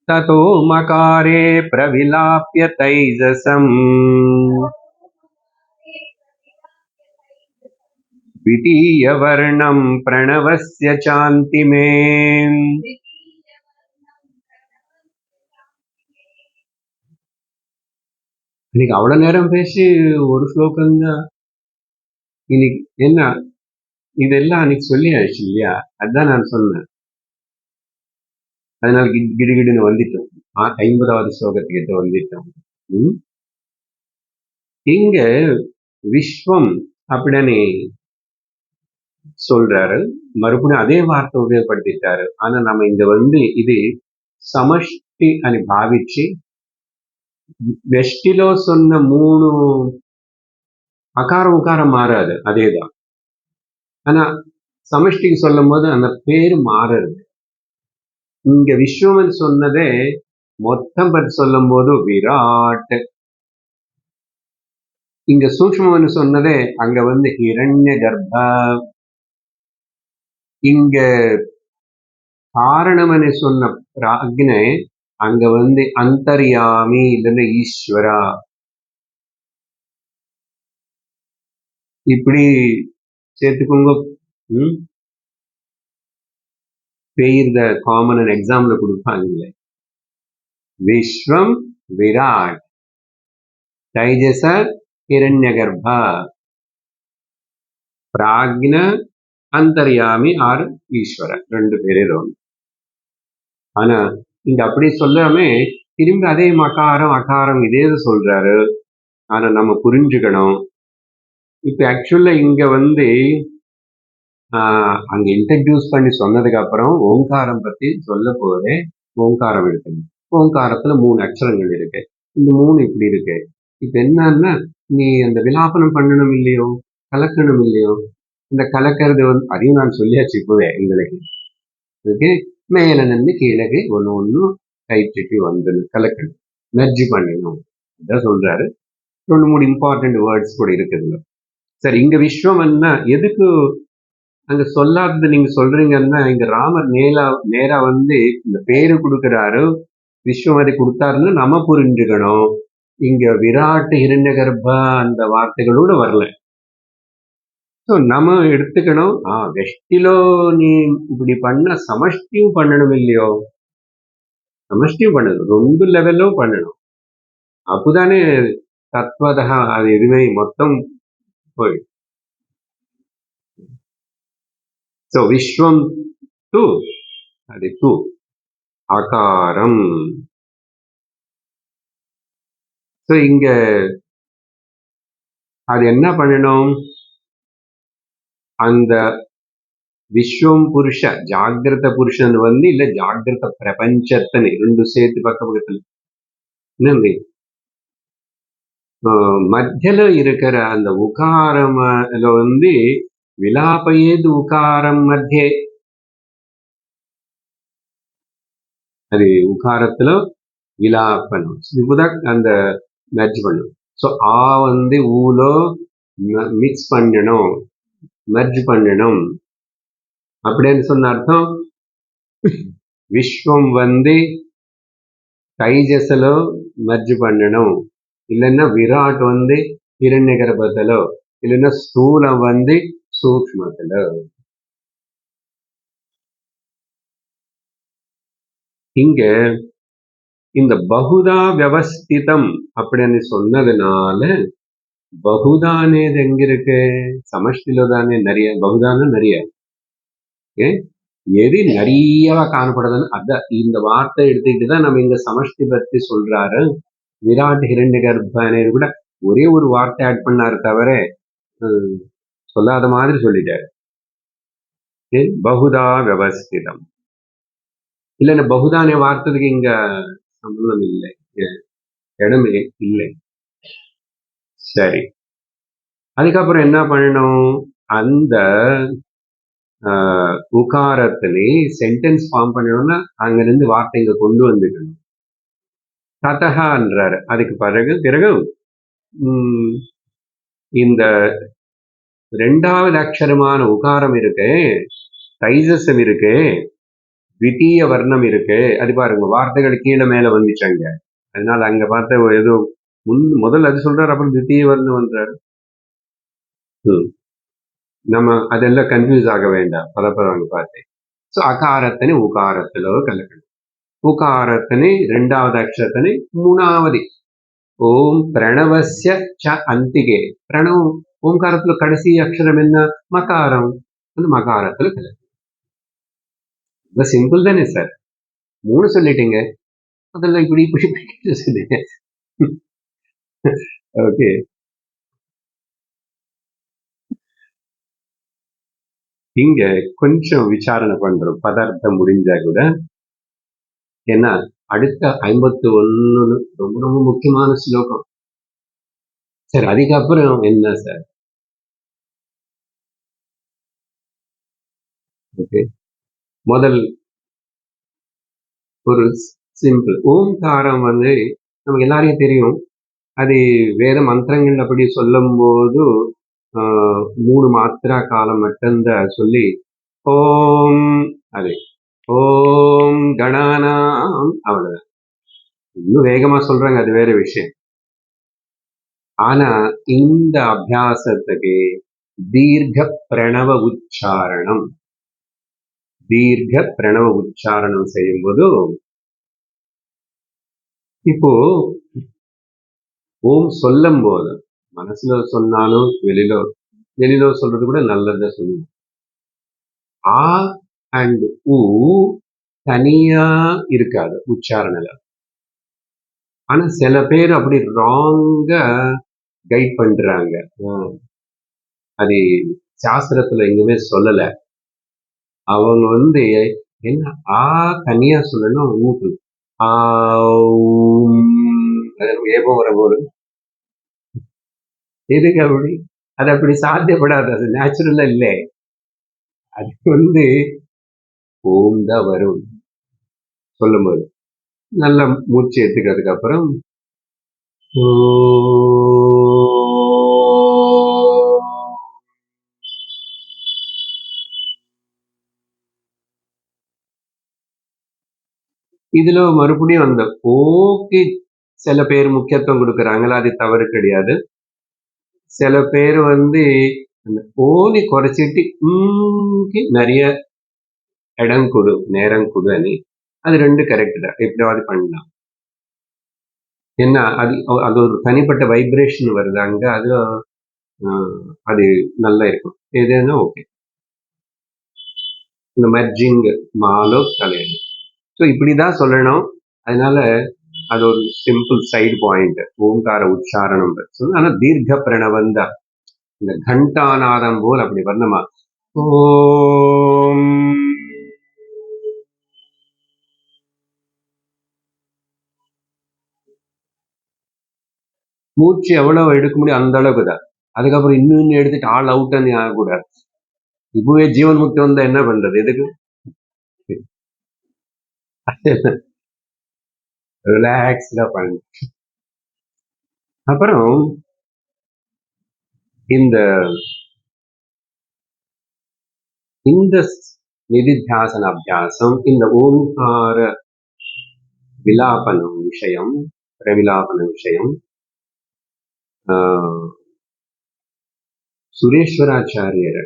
ततो मकारे प्रविलाप्य तैजसम् द्वितीयवर्णं प्रणवस्य चान्तिमे. இன்னைக்கு அவ்வளவு நேரம் பேசி ஒரு ஸ்லோகம் தான். இன்னைக்கு என்ன இதெல்லாம் அன்னைக்கு சொல்லி ஆயிடுச்சு இல்லையா? அதுதான் நான் சொன்னேன். அதனால கிடுகிடுன்னு வந்துட்டோம். 50வது ஸ்லோகத்துக்கிட்ட வந்துட்டோம். இங்க விஸ்வம் அப்படின்னு சொல்றாரு, மறுபடியும் அதே வார்த்தை உபயோகப்படுத்திட்டாரு. ஆனா நம்ம இங்க இது సమష్టి అని భావించి வெஷ்டிலோ சொன்ன 3 அகாரம் உகாரம் மாறாது, அதேதான். ஆனா சமஷ்டிக்கு சொல்லும் போது அந்த பேரு மாறுறது. இங்க விஸ்வமன் சொன்னதே மொத்தம் பற்றி சொல்லும் போது விராட். இங்க சூக்ஷ்மம்னு சொன்னதே அங்க ஹிரண்ய கர்ப்ப. இங்க காரணம்னு சொன்ன பிராக்ஞை அங்க அந்தர்யாமி இல்லைன்னா ஈஸ்வரா. இப்படி சேர்த்துக்கோங்க. பெயர்த காமன் எக்ஸாம்ல கொடுப்பாங்க. விஸ்வம் விராட், தைஜச ஹிரண்ய கர்ப்பா, பிராக்ஞ அந்தர்யாமி ஆர் ஈஸ்வர, 2 பேரே தான். ஆனா இங்க அப்படி சொல்லாம திரும்பி அதே மகாரம் அகாரம் இதே சொல்றாரு. ஆனா நம்ம புரிஞ்சுக்கணும். இப்ப ஆக்சுவலா இங்க அங்க இன்ட்ரடியூஸ் பண்ணி சொன்னதுக்கு அப்புறம் ஓங்காரம் பத்தி சொல்ல போதே ஓங்காரம் எடுக்கணும். ஓங்காரத்துல 3 அக்ஷரங்கள் இருக்கு. இந்த 3 இப்படி இருக்கு. இப்ப என்னன்னா நீ அந்த விலாபனம் பண்ணணும் இல்லையோ, கலக்கணும் இல்லையோ. இந்த கலக்கிறது அதையும் நான் சொல்லியாச்சு இப்பவே எங்களுக்கு. அதுக்கு மேல நின்று கீழே ஒண்ணு கைச்சிட்டு கலக்கணும், மெர்ஜி பண்ணணும். அதான் சொல்றாரு. 2-3 இம்பார்ட்டன்ட் வேர்ட்ஸ் கூட இருக்குதுங்க. சரி, இங்க விஸ்வம் என்ன எதுக்கு அங்க சொல்லாதது நீங்க சொல்றீங்கன்னா, இங்க ராமர் நேரா இந்த பேரு கொடுக்கிறாரு, விஸ்வமதி கொடுத்தாருன்னு நம்ம புரிஞ்சுக்கணும். இங்க விராட் ஹிரண்ய கர்ப்பா அந்த வார்த்தைகளோட வரல. நம்ம எடுத்துக்கணும், வெஷ்டிலோ நீ இப்படி பண்ண சமஷ்டியும் பண்ணணும் இல்லையோ, சமஷ்டியும் பண்ணணும், 2 லெவலும் பண்ணணும். அப்பதானே தத்வதா அது எதுவுமே மொத்தம் போயிடும். So விஸ்வம் டு அது டு ஆகாரம். ஸோ இங்க அது என்ன பண்ணணும், அந்த விஸ்வம் புருஷ ஜாகிரத புருஷன் இல்ல ஜாகிரத பிரபஞ்சத்தனை 2 சேர்த்து பக்கத்துல என்னது மத்தியில இருக்கிற அந்த உகாரம்ல விலாபயேது உகாரம் மத்தியே, அது உகாரத்துல விலாபனம் இப்பதான் அந்த மெர்ஜ் பண்ணும். ஸோ ஊலோ மிக்ஸ் பண்ணணும், மெர்ஜ் பண்ணணும் அப்படின்னு சொன்ன அர்த்தம். விஸ்வம் தைஜஸ்ல மெர்ஜ் பண்ணணும், இல்லைன்னா விராட் ஹிரண்ய கர்ப்பத்திலோ, இல்லைன்னா ஸ்தூலம் சூக்ஷ்மத்துல. இங்க இந்த பகுதா வியவஸ்திதம் அப்படின்னு சொன்னதுனால, பகுதானேது எங்க இருக்கு, சமஷ்டில தானே நிறைய, பகுதான நிறைய, எது நிறையவா காணப்படுதுன்னு அத இந்த வார்த்தை எடுத்துக்கிட்டு தான் நம்ம இங்க சமஷ்டி பத்தி சொல்றாரு. விராட் ஹிரண்ய கர்ப்பனே கூட ஒரே ஒரு வார்த்தை ஆட் பண்ணாரு தவிர சொல்லாத மாதிரி சொல்லிட்டாரு. பகுதா வியவஸ்திதம் இல்லைன்னா பகுதானே வார்த்தைக்கு இங்க சம்பந்தம் இல்லை, இடம் இல்லை. சரி, அதுக்கப்புறம் என்ன பண்ணணும், அந்த உகாரத்திலே சென்டென்ஸ் ஃபார்ம் பண்ணணும்னா அங்கிருந்து வார்த்தை இங்க கொண்டு வந்துக்கணும். ததஹான்றாரு. அதுக்கு பிறகு இந்த ரெண்டாவது அக்ஷரமான உகாரம் இருக்கு, தைஜசம் இருக்கு, வித்தீய வர்ணம் இருக்கு. அது பாருங்க, வார்த்தைகள் கீழே மேல வந்துச்சாங்க. அதனால அங்க பார்த்த ஏதோ முதல்ல அது சொல்றாரு, அப்புறம் தித்தீய வர்ணம் வந்தாரு. நம்ம அதெல்லாம் கன்ஃபியூஸ் ஆக வேண்டாம். பதப்பதவாங்க பார்த்தேன். సో అకారత్తని ఉకారత్తులో కలకండి. ఉకారత్తని రెండవది అక్షరతని మూడవది. ఓం ప్రణవస్య చ అంతిగే. ప్రణవం ஓம்காரத்துல கடைசி அக்ஷரம் என்ன? மகாரம். அந்த மகாரத்துல கலக்கு. சிம்பிள் தானே சார்? 3 சொல்லிட்டீங்க. அதெல்லாம் இப்படி ஓகே. இங்க கொஞ்சம் விசாரணை பண்றோம், பதார்த்தம் முடிஞ்சா கூட. ஏன்னா அடுத்த 51 ரொம்ப ரொம்ப முக்கியமான ஸ்லோகம் சார். அதுக்கப்புறம் என்ன சார்? ஓகே, முதல் ஒரு சிம்பிள் ஓம்காரம் வந்து நமக்கு எல்லாரையும் தெரியும். அது வேத மந்திரங்கள் அப்படி சொல்லும் போது 3 மாத்திரா காலம் மட்டும்தான் சொல்லி ஓம், அது ஓம் கணானாம், அவ்வளவுதான். இன்னும் வேகமா சொல்றாங்க, அது வேற விஷயம். ஆனா இந்த அபியாசத்துக்கு தீர்க்க பிரணவ உச்சாரணம், தீர்க்க பிரணவ உச்சாரணம் செய்யும்போது, இப்போ ஓம் சொல்லும் போது மனசுல சொன்னாலும் வெளியில சொல்றது கூட நல்லத சொல்லுவோம். ஆ அண்ட் ஊ தனியா இருக்காது உச்சாரணல. ஆனா சில பேர் அப்படி ராங்கா கைட் பண்றாங்க. அது சாஸ்திரத்துல எங்குமே சொல்லல. அவங்க வந்து என்ன ஆ தனியா சொல்லணும், ஊக்கு ஏபம் வரபோது எதுக்கு அப்படி? அது அப்படி சாத்தியப்படாது, அது நேச்சுரலா இல்லை. அது வந்து ஓம் தான் வரும் சொல்லும் போது. நல்ல மூச்சு எடுத்துக்கிறதுக்கு அப்புறம் இதுல மறுபடியும் அந்த ஓக்கு சில பேர் முக்கியத்துவம் கொடுக்கறாங்களா, அது தவறு கிடையாது. சில பேர் வந்து அந்த ஓனி குறைச்சிட்டு நிறைய இடம் கொடு, நேரம் கொடுன்னு. அது 2 கரெக்ட் தான், எப்படியாவது பண்ணலாம். என்ன அது ஒரு தனிப்பட்ட வைப்ரேஷன் வருது அங்க, அது நல்லா இருக்கும். எதுனா ஓகே. இந்த மெர்ஜிங் மாலோ தலையணு. ஸோ இப்படிதான் சொல்லணும். அதனால அது ஒரு சிம்பிள் சைடு பாயிண்ட், ஓங்கார உச்சாரணம். ஆனா தீர்க்க பிரணவம் தான், இந்த கண்டாநாதம் போல் அப்படி வரணுமா. ஓம் மூச்சு எவ்வளவு எடுக்க முடியும் அந்த அளவுக்கு தான். அதுக்கப்புறம் இன்னும் எடுத்துட்டு ஆல் அவுட்னு ஆகக்கூடாது. இப்பவே ஜீவன் முக்தி வந்தா என்ன பண்றது? எதுக்கு? ரிலாக்ஸ்டா பண்ணு. அப்புறம் இந்த நிதித்தியாசன அபியாசம், இந்த ஓம்கார விலாபனம் விஷயம், பிரவிலாபன விஷயம் சுரேஸ்வராச்சாரியர்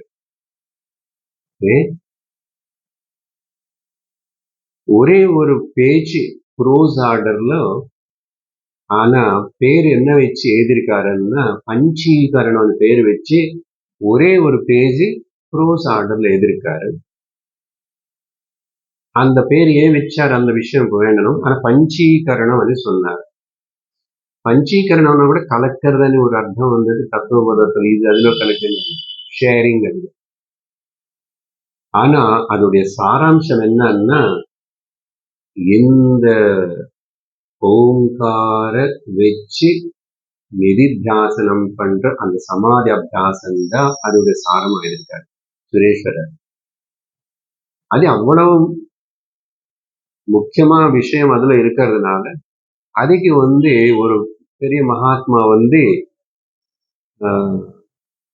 ஒரே ஒரு பேஜ் ப்ரோஸ் ஆர்டர்ல, ஆனா பேர் என்ன வச்சு எழுதியிருக்காருன்னா பஞ்சீகரணம் பேர் வச்சு ஒரே ஒரு பேஜ் ப்ரோஸ் ஆர்டர்ல எழுதியிருக்காரு. அந்த பேர் ஏன் வச்சார் அந்த விஷயம் வேண்டணும். ஆனா பஞ்சீகரணம் வந்து சொன்னார். பஞ்சீகரணம்னா கூட கலக்கிறதுன்னு ஒரு அர்த்தம் வந்தது தத்துவபோதத்தில். இது அதுல கலெக்டர் ஷேரிங் அது. ஆனா அதோடைய சாராம்சம் என்னன்னா, இந்த ஓங்கார வச்சு நிதித்தியாசனம் பண்ற அந்த சமாதி அபியாசம் தான் அதோடைய சாரமா இருக்காரு சுரேஸ்வரர். அது அவ்வளவு முக்கியமான விஷயம் அதுல இருக்கிறதுனால அதுக்கு வந்து ஒரு பெரிய மகாத்மா வந்து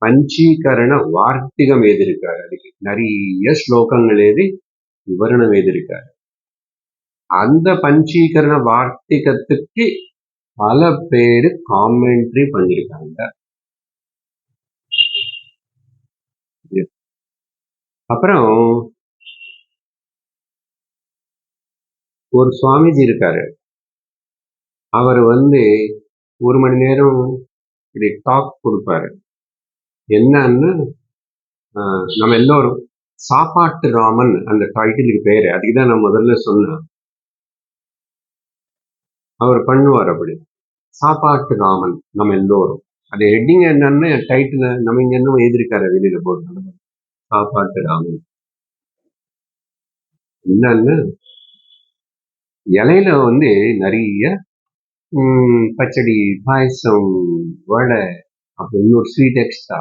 பஞ்சீகரண வார்த்திகம் எழுதியிருக்காரு. அதுக்கு நிறைய ஸ்லோகங்கள் எழுதி விவரணம் எழுதியிருக்காரு. அந்த பஞ்சீகரண வார்த்திகத்துக்கு பல பேரு காமெண்ட்ரி பண்ணிருக்காங்க. அப்புறம் ஒரு சுவாமிஜி இருக்காரு. அவர் 1 மணி நேரம் இப்படி டாக் கொடுப்பாரு. என்னன்னு நம்ம எல்லோரும் சாப்பாட்டு ராமன் அந்த டைட்டிலுக்கு பேரு. அதுக்குதான் நான் முதல்ல சொன்னேன். அவர் பண்ணுவார் அப்படி. சாப்பாட்டு ராமன் நம்ம எல்லோரும். அது ஹெட்டிங் என்னன்னு டைட்டில் நம்ம இங்க இன்னும் எழுதியிருக்காரு வெளியில போட்டு. சாப்பாட்டு ராமன் என்னன்னு இலையில நிறைய பச்சடி, பாயசம், வடை, அப்புறம் இன்னொரு ஸ்வீட் எக்ஸ்ட்ரா,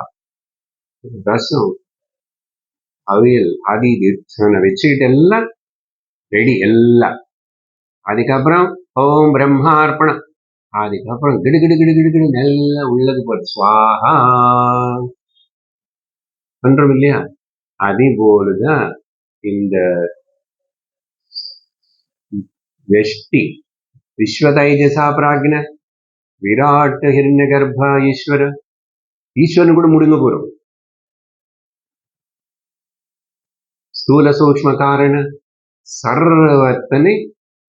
ரசம், அவியல், அது இது வச்சுக்கிட்டு எல்லாம் ரெடி எல்லாம். அதுக்கப்புறம் ஓம் பிரம்மார்ப்பணம். அதுக்கப்புறம் கிடு கிடு கிடு கிடு கிடு நல்லா உள்ளது போட்டு சுவாஹா பண்றோம் இல்லையா? அதே போலதான் இந்த வெஷ்டி விஸ்வதைஜசா பிராக்ன விராட் ஹிரண்ய கர்ப்பா ஈஸ்வரன் கூட முடுங்க போறோம். ஸ்தூல சூக்ஷ்ம காரண சர்வத்தனை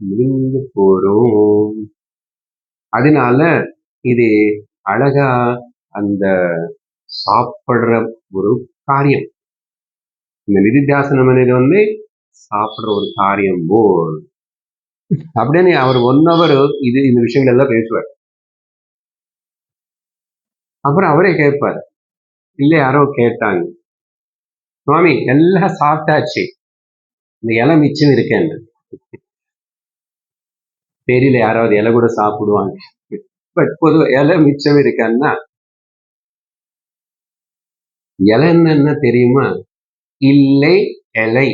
முடுங்க போறோம். அதனால இது அழகா அந்த சாப்பிடுற ஒரு காரியம். இந்த நிதித்தியாசனம் சாப்பிடுற ஒரு காரியம் போல் அப்படின்னு அவர் 1 hour இந்த விஷயங்கள் எல்லாம் பேசுவார். அப்புறம் அவரே கேட்பார். இல்ல யாரோ கேட்டாங்க, சுவாமி எல்லாம் சாப்பிட்டாச்சு, இந்த இலை மிச்சம் இருக்கேன்னு. தெரியல, யாராவது இலை கூட சாப்பிடுவாங்க. பட் பொதுவா இலை மிச்சம் இருக்கன்னா இலை என்ன தெரியுமா? இல்லை இலை,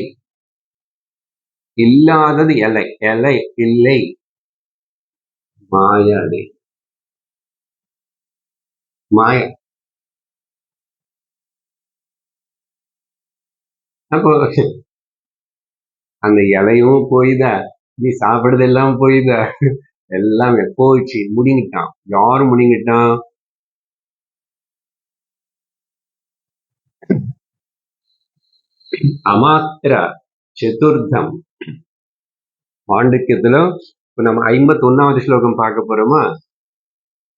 இல்லாதது இலை, இலை இல்லை மாயாதே மாய. அப்போ அந்த இலையும் போயுதா, நீ சாப்பிடுறது எல்லாம் போயுதா, எல்லாமே போயிடுச்சு, முடிங்கிட்டான். யாரு முடிங்கிட்டான்? அமாத்திர சதுர்த்தம் மாண்டூக்கியத்துல இப்ப நம்ம 51வது ஸ்லோகம் பார்க்க போறோமா?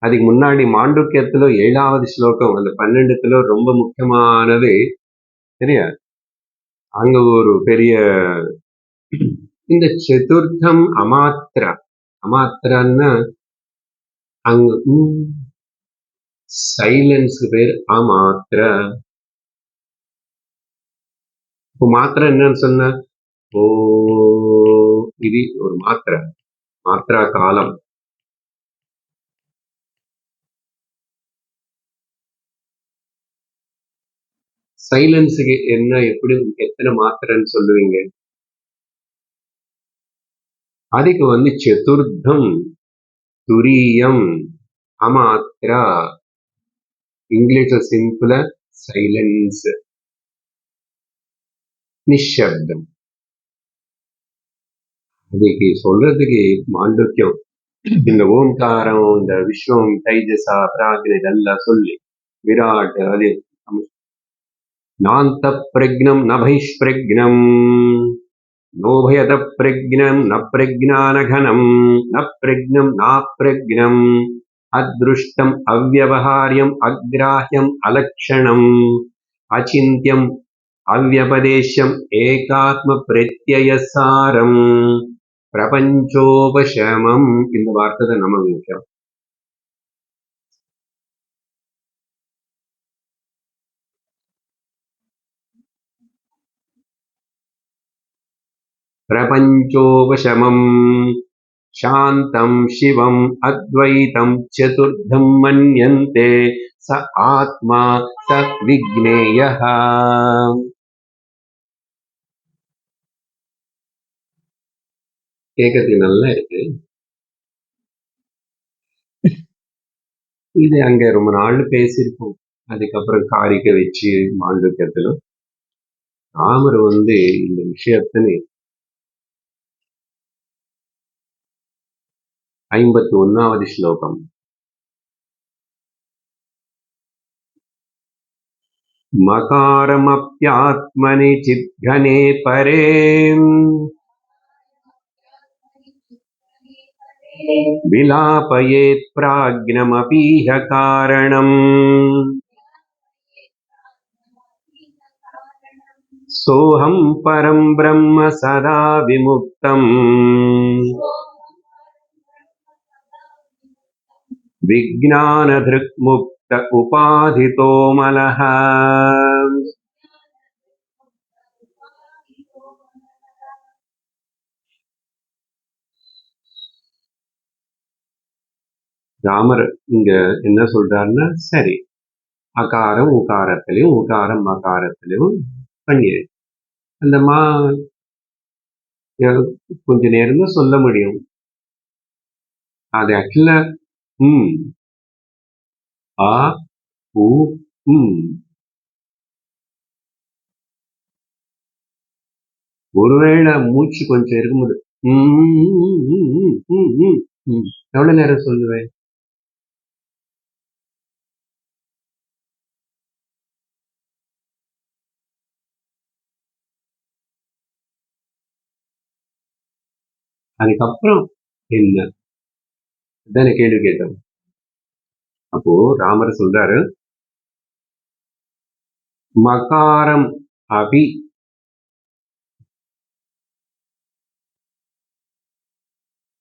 அதுக்கு முன்னாடி மாண்டூக்கியத்துல 7வது ஸ்லோகம், அந்த 12த்துல ரொம்ப முக்கியமானது சரியா? அங்க ஒரு பெரிய இந்த சதுர்த்தம் அமாத்திர, அமாத்திரன்னா அங்க சைலன்ஸ்க்கு பேர் அமாத்திர. இப்போ மாத்திரை என்னன்னு சொன்ன? ஓ, இது ஒரு மாத்திரை, மாத்திரா காலம். சைலன்ஸுக்கு என்ன, எப்படி, எத்தனை மாத்திரைன்னு சொல்லுவீங்க? அதுக்கு சதுர்த்தம் துரியம் அமாத்திரா. இங்கிலீஷ்ல சிம்பிளா சைலன்ஸ், நிஷப்தம். அதுக்கு சொல்றதுக்கு மாண்டூக்கியம் இந்த ஓம்காரம், இந்த விஸ்வம், தைஜசா, பிராக்ன இதெல்லாம் சொல்லி விராட், அது நாந்த பிரக்னம் நபைஷ்பிரக்னம் நோபயத பிரக்னம் ந பிரக்ஞானகனம் ந பிரக்னம் நாப்பிரக்னம் அத்ருஷ்டம் அவ்யவஹாரியம் அக்ராஹ்யம் அலக்ஷணம் அச்சிந்தியம் அவ்யபதேசம் ஏகாத்ம பிரத்யயசாரம் பிரபஞ்சோபசமம். இந்த வார்த்தை தான் நம்ம முக்கியம். பிரபஞ்சோபசமம் சாந்தம் சிவம் அத்வைதம் சதுர்த்தம் மன்யந்தே ச ஆத்மா ச விக்னேயः. கேட்கறதுக்கு நல்லா இருக்கு. இது அங்க ரொம்ப நாள் பேசியிருப்போம். அதுக்கப்புறம் காரிக்க வச்சு மாண்டூக்கியத்திலும் ராமர் இந்த விஷயத்தினை 51வது ஸ்லோகம். மகாரமப்யாத்மனி சித்கனே பரே விலாபயேத் பிராக்ஞமபீஹ காரணம் சோஹம் பரம் பிரம்ம சதா விமுக்தம் விஜ்ஞானத்ருக் முக்த உபாதிதோ மலஹ. ராமர் இங்க என்ன சொல்றாருன்னா, சரி அகாரம் உகாரத்திலையும் உகாரம் மகாரத்திலையும் பண்ணிடு. அந்த கொஞ்ச நேரம் தான் சொல்ல முடியும். அது ஆக்சுவலா ஆ உ ஒருவேளை மூச்சு கொஞ்சம் இருக்கும்போது எவ்வளவு நேரம் சொல்லுவேன்? அதுக்கப்புறம் என்ன தானே கேள்வி கேட்டோம். அப்போ ராமர் சொல்றாரு, மகாரம் அபி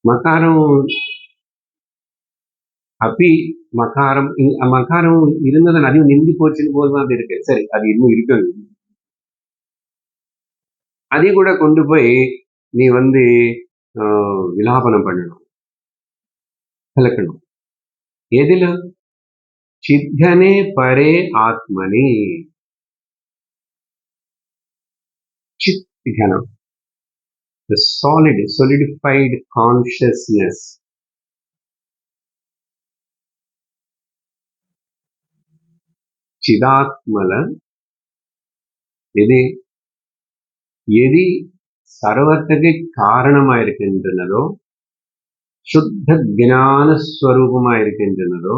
மகாரம் அப்பி மகாரம் மகாரம் இருந்ததன் அதிகம் நிந்தி போச்சுன்னு போதுதான் அது இருக்கு. சரி, அது இன்னும் இருக்கு. அதை கூட கொண்டு போய் நீ விலாபனம் பண்ணணும், கலக்கணும். எதுல? சித்தனே பரே ஆத்மனே. சித்கனம், the solidified consciousness. சிதாத்மல எது சர்வத்துக்கு காரணமாயிருக்கின்றனரோ, சுத்த ஞான ஸ்வரூபமாயிருக்கின்றனரோ,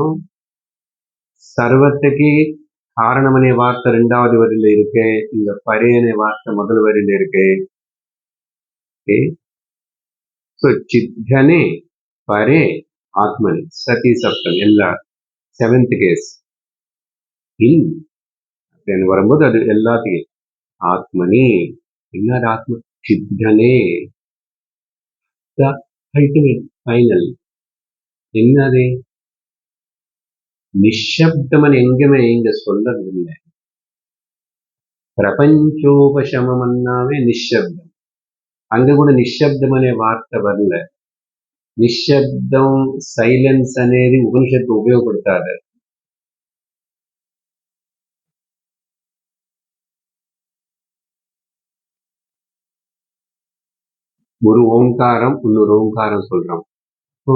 சர்வத்துக்கு காரணம் அనే வார்த்தை 2வது வரியில இருக்கு, இங்க பரே அనే வார்த்தை முதல் வரியில இருக்கு. சித்தனே பரே ஆத்மனி, சதி சப்தம் எல்லா 7th கேஸ் இன் அப்படின்னு வரும்போது அது எல்லாத்தையும் ஆத்மனி. என்னது ஆத்ம? சித்தனே, அல்டிமேட் ஃபைனல். என்னது? நிஷப்தமன் எங்குமே இங்க சொல்லவில்லை. பிரபஞ்சோபசமன்னாவே நிஷப்தம். அங்க கூட நிஷப்தம் అనే వార్త வரல. నిశ్శబ్దం, సైలెన్స్ అనేది ఉపనిషత్తు ఉపయోగపడతారు. ஒரு ஓங்காரம் இன்னொரு ஓங்காரம் சொல்றோம். ஓ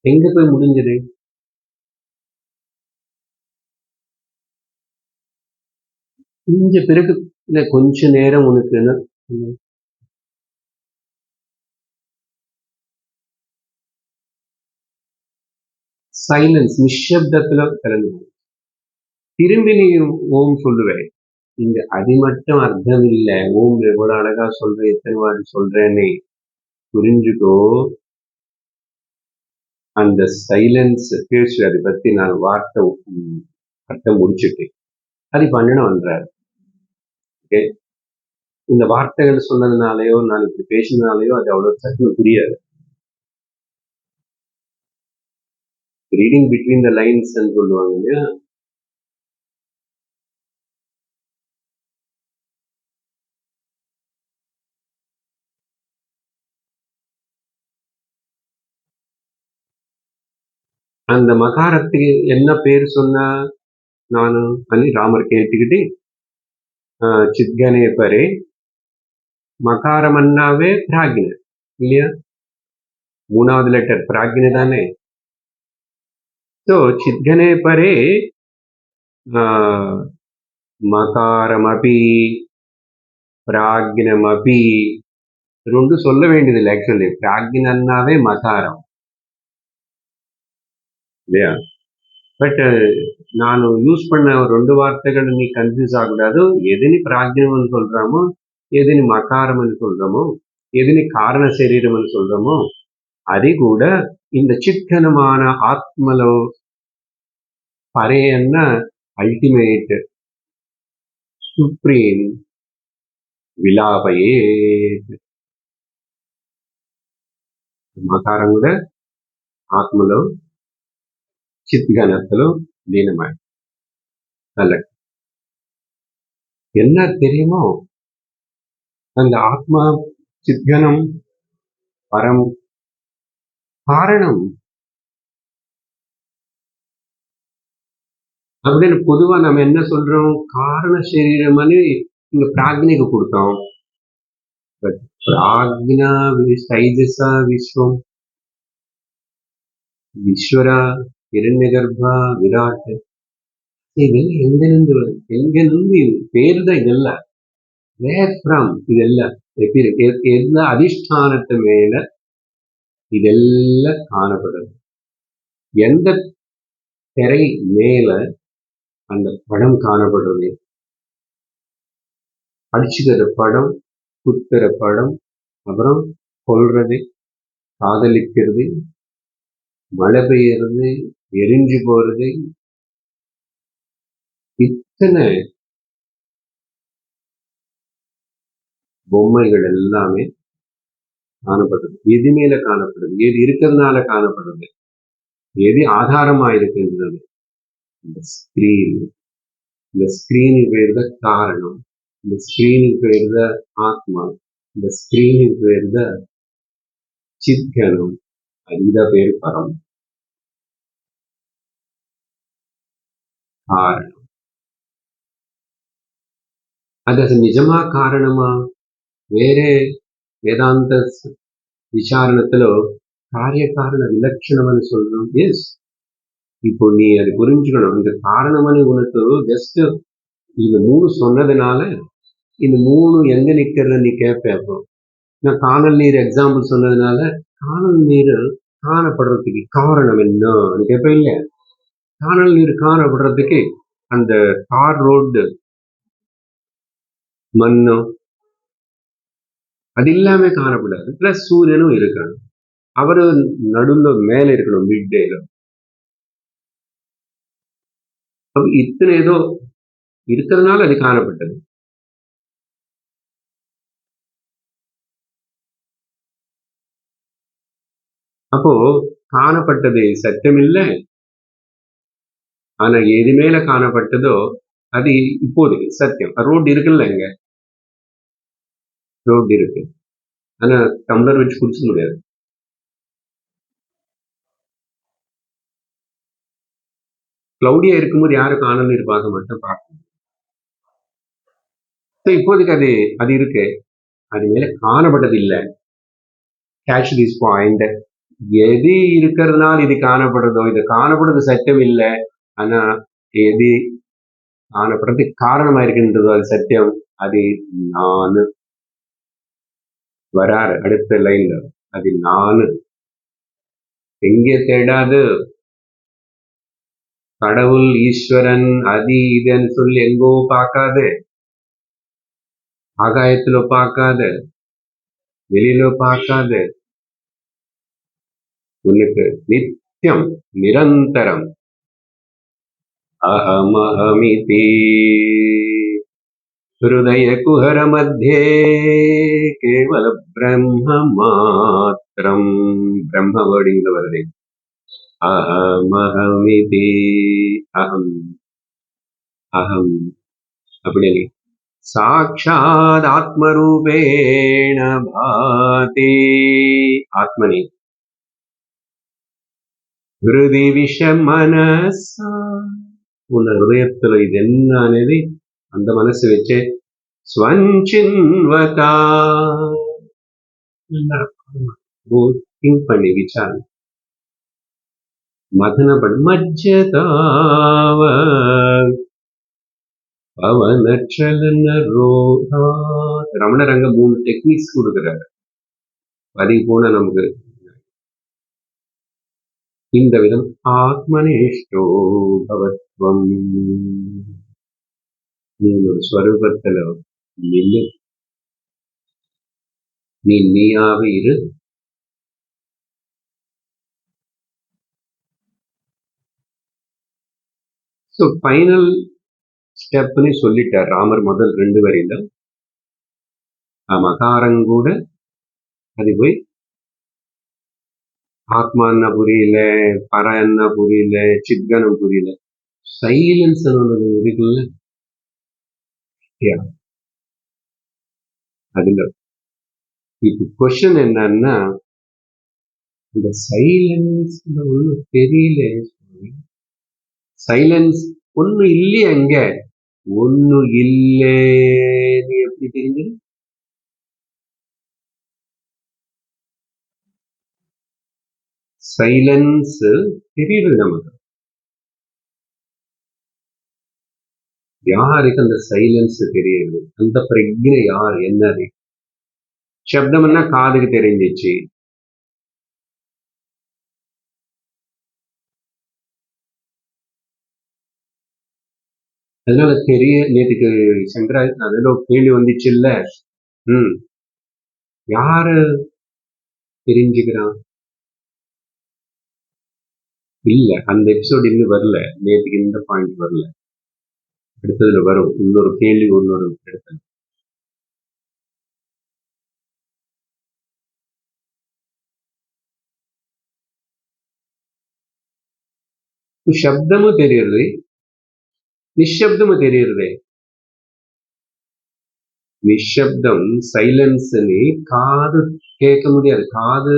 எங்க போய் முடிஞ்சது? முடிஞ்ச பிறகு இல்ல கொஞ்ச நேரம் உனக்கு என்ன சைலன்ஸ், நிஷப்தத்துல கலந்து திரும்பி நீ ஓம் சொல்லுவேன். இங்க அது மட்டும் அர்த்தம் இல்லை. ஓம் எவ்வளவு அழகா சொல்றேன், எத்தனை வாட்டி சொல்றேன்னு புரிஞ்சுக்கோ. அந்த சைலன்ஸ் பேசு, அதை பத்தி நான் வார்த்தை அர்த்தம் முடிச்சுட்டேன். அது பண்ணணும்ன்றார். ஓகே, இந்த வார்த்தைகள் சொன்னதுனாலயோ நான் இப்படி பேசினாலேயோ அது அவ்வளவு சட்டுன்னு புரியாது. ரீடிங் பிட்வீன் த லைன்ஸ் சொல்லுவாங்க இல்லையா? அந்த மகாரத்துக்கு என்ன பேர் சொன்னா நானு అని రామర్ கேட்டுக்கிட்டு சித்கனே பரே மகாரமன்னாவே பிராக்ஞ இல்லையா? மூணாவது லெட்டர் பிராக்ஞ தானே. ஸோ சித்கனே பரே மகாரமபி பிராக்ஞமபி ரெண்டு சொல்ல வேண்டியதில்லை. ஆக்சுவலி பிராக்ஞன்னாவே மகாரம் இல்லையா? பட் நான் யூஸ் பண்ண ரெண்டு வார்த்தைகள் நீ கன்ஃபியூஸ் ஆகக்கூடாது. எதுని ప్రాజ్ఞమని சொல்றாமோ, ఎదిని మకారమని சொல்றோமோ, ఎదిని కారణ శరీరమని சொல்றோமோ, అది కూడా இந்த చిత్కనமான ఆత్మలో పరే అన్న అల్టిమేట్ సుప్రీం విలాపయే. మకారం కూడా ఆత్మలో చిత్గణத்திலோ లీనమై அல்ல. என்ன தெரியுமோ, அந்த ஆத்மா சித்கணம் பரம் காரணம் அப்படின்னு பொதுவா நம்ம என்ன சொல்றோம், காரண சரீரம்னு இங்க பிராக்னிக்கு கொடுத்தோம். பிராக்னா தைஜசா விஸ்வம் ஈஸ்வர இரண்யகர்பா விராட் இதெல்லாம் எங்கிருந்து பேர் தான் இதெல்லாம். வேர் ஃப்ரம் இதெல்லாம் எந்த அதிஷ்டானத்து மேல இதெல்லாம் காணப்படுது. எந்த திரை மேல அந்த படம் காணப்படுறது, அடிச்சுக்கிற படம், குத்துற படம், அப்புறம் கொல்றது, காதலிக்கிறது, மழை பெய்யறது, எரிஞ்சு போறது, இத்தனை பொம்மைகள் எல்லாமே காணப்படுறது. எது மேல காணப்படுது, எது இருக்கிறதுனால காணப்படுறது, எது ஆதாரமா இருக்கின்றது, இந்த ஸ்கிரீன். இந்த ஸ்கிரீனுக்கு பேர் தான் காரணம், இந்த ஸ்கிரீனுக்கு பேர் தான் ஆத்மா, இந்த ஸ்கிரீனுக்கு பேர் தான் சித்கணம், அதுதான் பேர் பரம் காரணம். அது நிஜமா காரணமா? వేరే వేదాంత విచారణలో కార్యకారణ విలక్షణం అని சொல்றோம். எஸ், இப்போ நீ அது புரிஞ்சுக்கணும். இந்த காரணம்னு உனக்கு ஜஸ்ட் இந்த மூணு சொன்னதுனால இந்த மூணு எங்க நிக்கிறது நீ கேட்ப. அப்போ நான் காணல் நீர் எக்ஸாம்பிள் சொன்னதுனால காணல் நீர் காணப்படுறதுக்கு காரணம் என்னன்னு கேட்ப இல்லையா? காணல் நீர் காணப்படுறதுக்கு அந்த தார் ரோடு மண்ணு அது இல்லாம காணப்படாது. பிளஸ் சூரியனும் இருக்கணும், அவரு நடுவுல மேல இருக்கணும், மிட் டேல. இத்தனை ஏதோ இருக்கிறதுனால அது காணப்பட்டது. அப்போ காணப்பட்டது சத்தியம் இல்லை. ஆனா எது மேல காணப்பட்டதோ அது இப்போதைக்கு சத்தியம். ரோடு இருக்குல்ல, இங்க ரோடு இருக்கு, ஆனா டம்ளர் வச்சு குடிச்ச முடியாது. கிளவுடியா இருக்கும்போது யாரும் காணல் நீர் பார்க்க மாட்டோம், பார்க்கணும். இப்போதைக்கு அது அது இருக்கு, அது மேல காணப்பட்டது இல்லை. Catch this point. எது இருக்கிறதுனால இது காணப்படுறதோ, இது காணப்படுறது சத்தியம் இல்லை. ஆனா எது காணப்படுறதுக்கு காரணமா இருக்கின்றதோ அது சத்தியம். அது நானு வராரு அடுத்த லைன்ல. அது நானு எங்கே தேடாது. கடவுள் ஈஸ்வரன் அது இதுன்னு சொல்லி எங்கோ பார்க்காது, ஆகாயத்துல பார்க்காது, வெளியில பார்க்காது. உனக்கு நித்தியம் நிரந்தரம் அஹமஹமிதி ஹிருதய குஹர மத்தியே கேவல பிரம்ம மாத்திரம். பிரம்ம வேர்டிங்ல வருது அஹமஹமிதி. அகம் அகம் அப்படின்னு சாட்சாத் ஆத்மரூபேண பாதி. ஆத்மனி ஹிருதி விஷ மனசா. உன் ஹிருதயத்துல இது என்ன అనేది அந்த மனசு வச்சு ஸ்வஞ்சின்வதா. திங்க் பண்ணி விசாரம் மதனபட் மஜ்ஜதாவ பவனச்சலன ரோதா. ரமணர் அங்க 3 டெக்னிக்ஸ் கொடுக்குறாரு. அதை போல நமக்கு இந்த விதம் ஆத்மனிஷ்டோ பவத்வம். நீ ஒரு ஸ்வரூபத்துல நில்லு, நீ நீயாவே இரு. ஸோ ஃபைனல் ஸ்டெப்னு சொல்லிட்டார் ராமர் முதல் 2 வரியில. மகாரங்கூட அது போய் ஆத்மான்னா புரியல, பரன்னா புரியல, சித்கனம் புரியல, சைலன்ஸ் ஒன்று இருக்குல்ல, அதுல இப்போ கொஸ்டின் என்னன்னா, இந்த சைலன்ஸ் ஒன்றும் தெரியல. சைலன்ஸ் ஒண்ணு இல்லையே, அங்க ஒண்ணு இல்லைன்னு எப்படி தெரிஞ்சது? சைலன்ஸ் தெரியுது நமக்கு. யாருக்கு அந்த சைலன்ஸ் தெரியுது? அந்த பிரக்ஞை யார்? என்னது? சப்தம்னா காதுக்கு தெரிஞ்சிச்சு, அதனால தெரிய. நேற்றுக்கு சங்கரா அதுல கேள்வி வந்துச்சு இல்ல, யாரு தெரிஞ்சுக்கிறான்? இல்ல, அந்த எபிசோட் இன்னும் வரல, நேற்றுக்கு இந்த பாயிண்ட் வரல, அடுத்ததுல வரும். இன்னொரு கேள்வி, இன்னொரு இடத்துல. சப்தமும் தெரியுது, நிஷப்தமும் தெரியுது. நிஷப்தம் சைலன்ஸ் காது கேட்க முடியாது, காது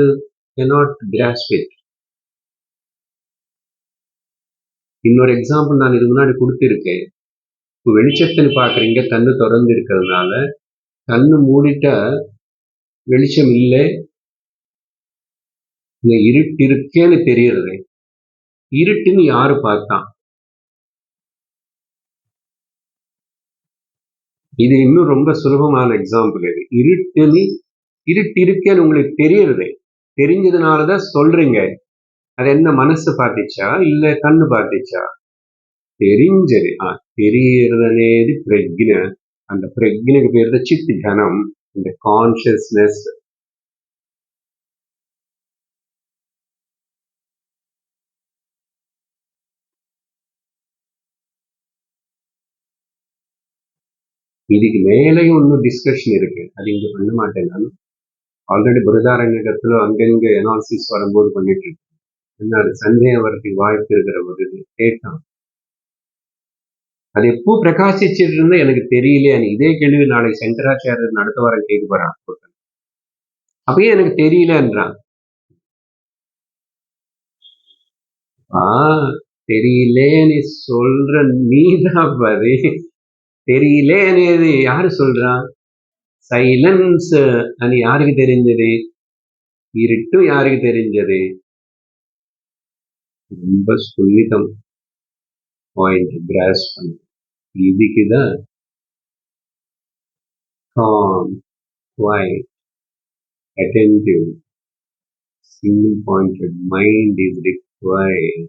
cannot grasp it. இன்னொரு எக்ஸாம்பிள் நான் இது முன்னாடி கொடுத்திருக்கேன். இப்போ வெளிச்சத்தில் பாக்குறீங்க, கண்ணு திறந்து இருக்கிறதுனால, கண்ணு மூடிட்டா வெளிச்சம் இல்லை, இருட்டு இருக்கேன்னு தெரியறது. இருட்டுன்னு யாரு பார்த்தான்? இது இன்னும் ரொம்ப சுலபமான எக்ஸாம்பிள். இது இருட்டு இருக்கேன்னு உங்களுக்கு தெரியறது, தெரிஞ்சதுனாலதான் சொல்றீங்க. அது என்ன, மனசு பார்த்துச்சா இல்ல கண்ணு பார்த்துச்சா? தெரிஞ்சது. தெரியறதனேது பிரக்ஞ. அந்த பிரக்ஞைக்கு பேர் தான் சித் கனம், இந்த கான்சியஸ்னஸ். இதுக்கு மேலேயும் இன்னும் டிஸ்கஷன் இருக்கு, அது இங்க பண்ண மாட்டேன் நான். ஆல்ரெடி பிரதாரண்யத்துல அங்கங்க அனாலிசிஸ் வரும்போது பண்ணிட்டு இருக்கு. என்ன அது சந்தேகம் வரதுக்கு வாய்ப்பு இருக்கிற ஒரு கேட்டான். அது எப்போ பிரகாசிச்சுட்டு இருந்தா எனக்கு தெரியலையா? இதே கேள்வி நாளைக்கு சங்கராச்சாரியர் அடுத்த வாரம் கேட்க போறான். அப்பயே எனக்கு தெரியலன்றான். தெரியலேன்னு சொல்ற நீதான் பாரு. தெரியலேன்னு யாரு சொல்றான்? சைலன்ஸ் அது யாருக்கு தெரிஞ்சது? இருட்டும் யாருக்கு தெரிஞ்சது? ரொம்ப சுல்லிதம் பாயிண்ட் கிராஸ் பண்ணு. இதுக்குதான் calm, quiet, attentive, single pointed mind is required.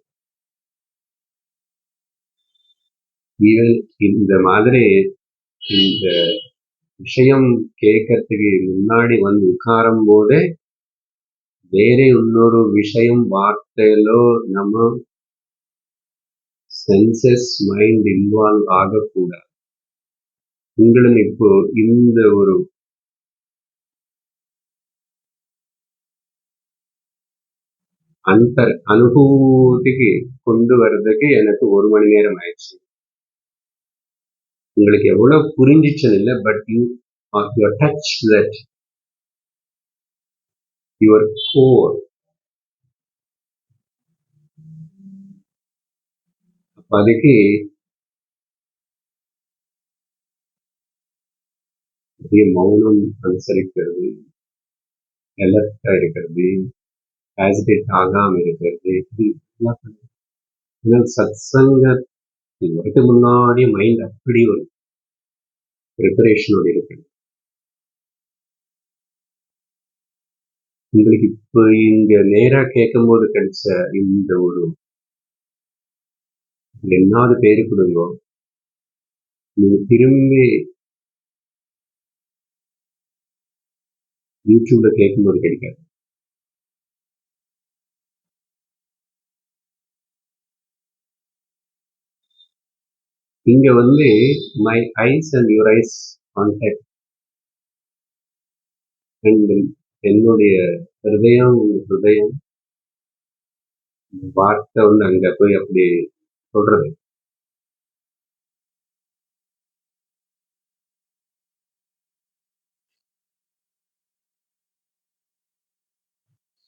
Even இந்த மாதிரி இந்த விஷயம் கேட்கறதுக்கு முன்னாடி வந்து உட்காரும் போதே வேற இன்னொரு விஷயம் வார்த்தையிலோ நம்ம சென்சஸ் மைண்ட் இன்வால்வ் ஆகக்கூடாது. உங்களும் இப்போ இந்த ஒரு அந்த அனுபூதிக்கு கொண்டு வர்றதுக்கு எனக்கு 1 மணி நேரம் ஆயிடுச்சு. உங்களுக்கு எவ்வளவு புரிஞ்சிச்சுன்னு இல்லை, but you touch that your core. அதுக்கு அப்படியே மௌனம் அனுசரிக்கிறது, அலர்ட்டா இருக்கிறது, ஆஜிடேட் ஆகாம இருக்கிறது, இதெல்லாம் பண்ணுது. ஏன்னா சத்சங்கத்துக்கு வரதுக்கு முன்னாடியே மைண்ட் அப்படி ஒரு ப்ரிப்பரேஷனோட இருக்குது. உங்களுக்கு இப்போ இங்க நேரா கேட்கும்போது கிடைச்ச இந்த ஒரு என்னாவது பேரு கொடுங்கோ, நீங்க திரும்பி யூடியூப்ல கேட்கும்போது கிடைக்காது. இங்க வந்து my ice and your eyes contact and என்னுடைய ஹிருதயம் ஹிருதயம் வார்த்தை வந்து அங்க போய் அப்படி சொல்றது.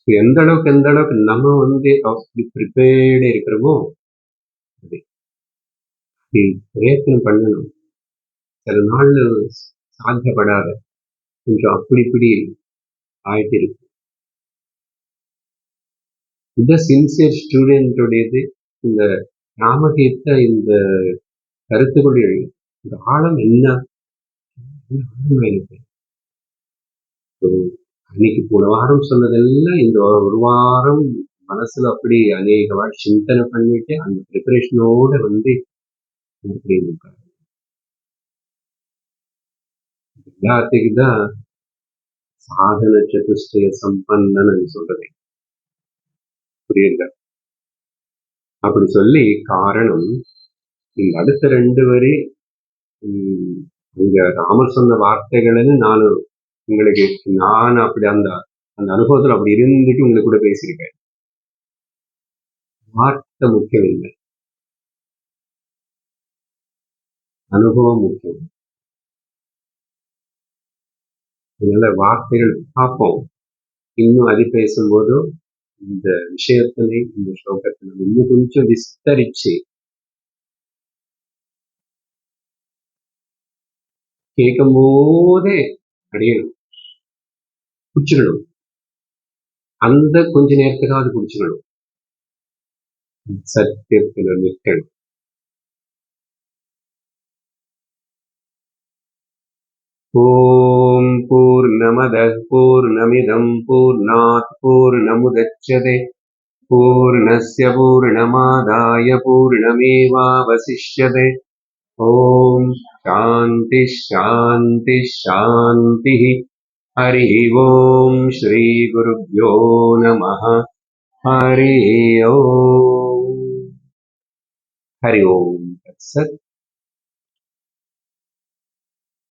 எந்த அளவுக்கு நம்ம வந்து அப்படி ப்ரிப்பேர்டே இருக்கிறோமோ அது பிரயத்னம் பண்ணணும். சில நாள் சாத்தியப்படாத கொஞ்சம் அப்படி இப்படி ஆயிட்டு இருக்கு. இந்த சின்சியர் ஸ்டூடெண்டோடையது இந்த நாமதீர்த்த இந்த கருத்துக்களுடைய இந்த ஆழம் என்ன இருக்கு. அன்னைக்கு போன வாரம் சொன்னதெல்லாம் இந்த ஒரு வாரம் மனசுல அப்படி அநேக வாட்டி சிந்தனை பண்ணிட்டு அந்த ப்ரிப்பரேஷனோட வந்து எல்லாத்துக்கு தான் சாதன சதுஷ்டய சம்பந்தன்னு சொல்றது. புரியுங்க? அப்படி சொல்லி காரணம் இந்த அடுத்த 2 வரி இங்க ராமர் சொன்ன வார்த்தைகள்னு நான் அப்படி அந்த அந்த அனுபவத்துல அப்படி இருந்துட்டு உங்களுக்கு கூட பேசியிருக்கேன். வார்த்தை முக்கியம் இல்லை, அனுபவம் முக்கியம். அதனால வார்த்தைகள் பார்ப்போம். இன்னும் அது பேசும்போது இந்த விஷயத்தினை இந்த ஸ்லோகத்தினை இன்னும் கொஞ்சம் விஸ்தரிச்சு கேட்கும் போதே அடையணும், குடிச்சிடணும். அந்த கொஞ்ச நேரத்துக்காவது குடிச்சிடணும், சத்தியத்துல நிற்கணும். ஓம் பூர்ணமதః பூர்ணமிதம் பூர்ணாத் பூர்ணமுதச்யதே பூர்ணஸ்ய பூர்ணமாதாய பூர்ணமேவாவசிஷ்யதே. ஓம் சாந்தி சாந்தி சாந்தி. ஹரி ஓம் ஸ்ரீ குருப்யோ நமः. ஹரி ஓம். ஹரி ஓம் தத்சத்.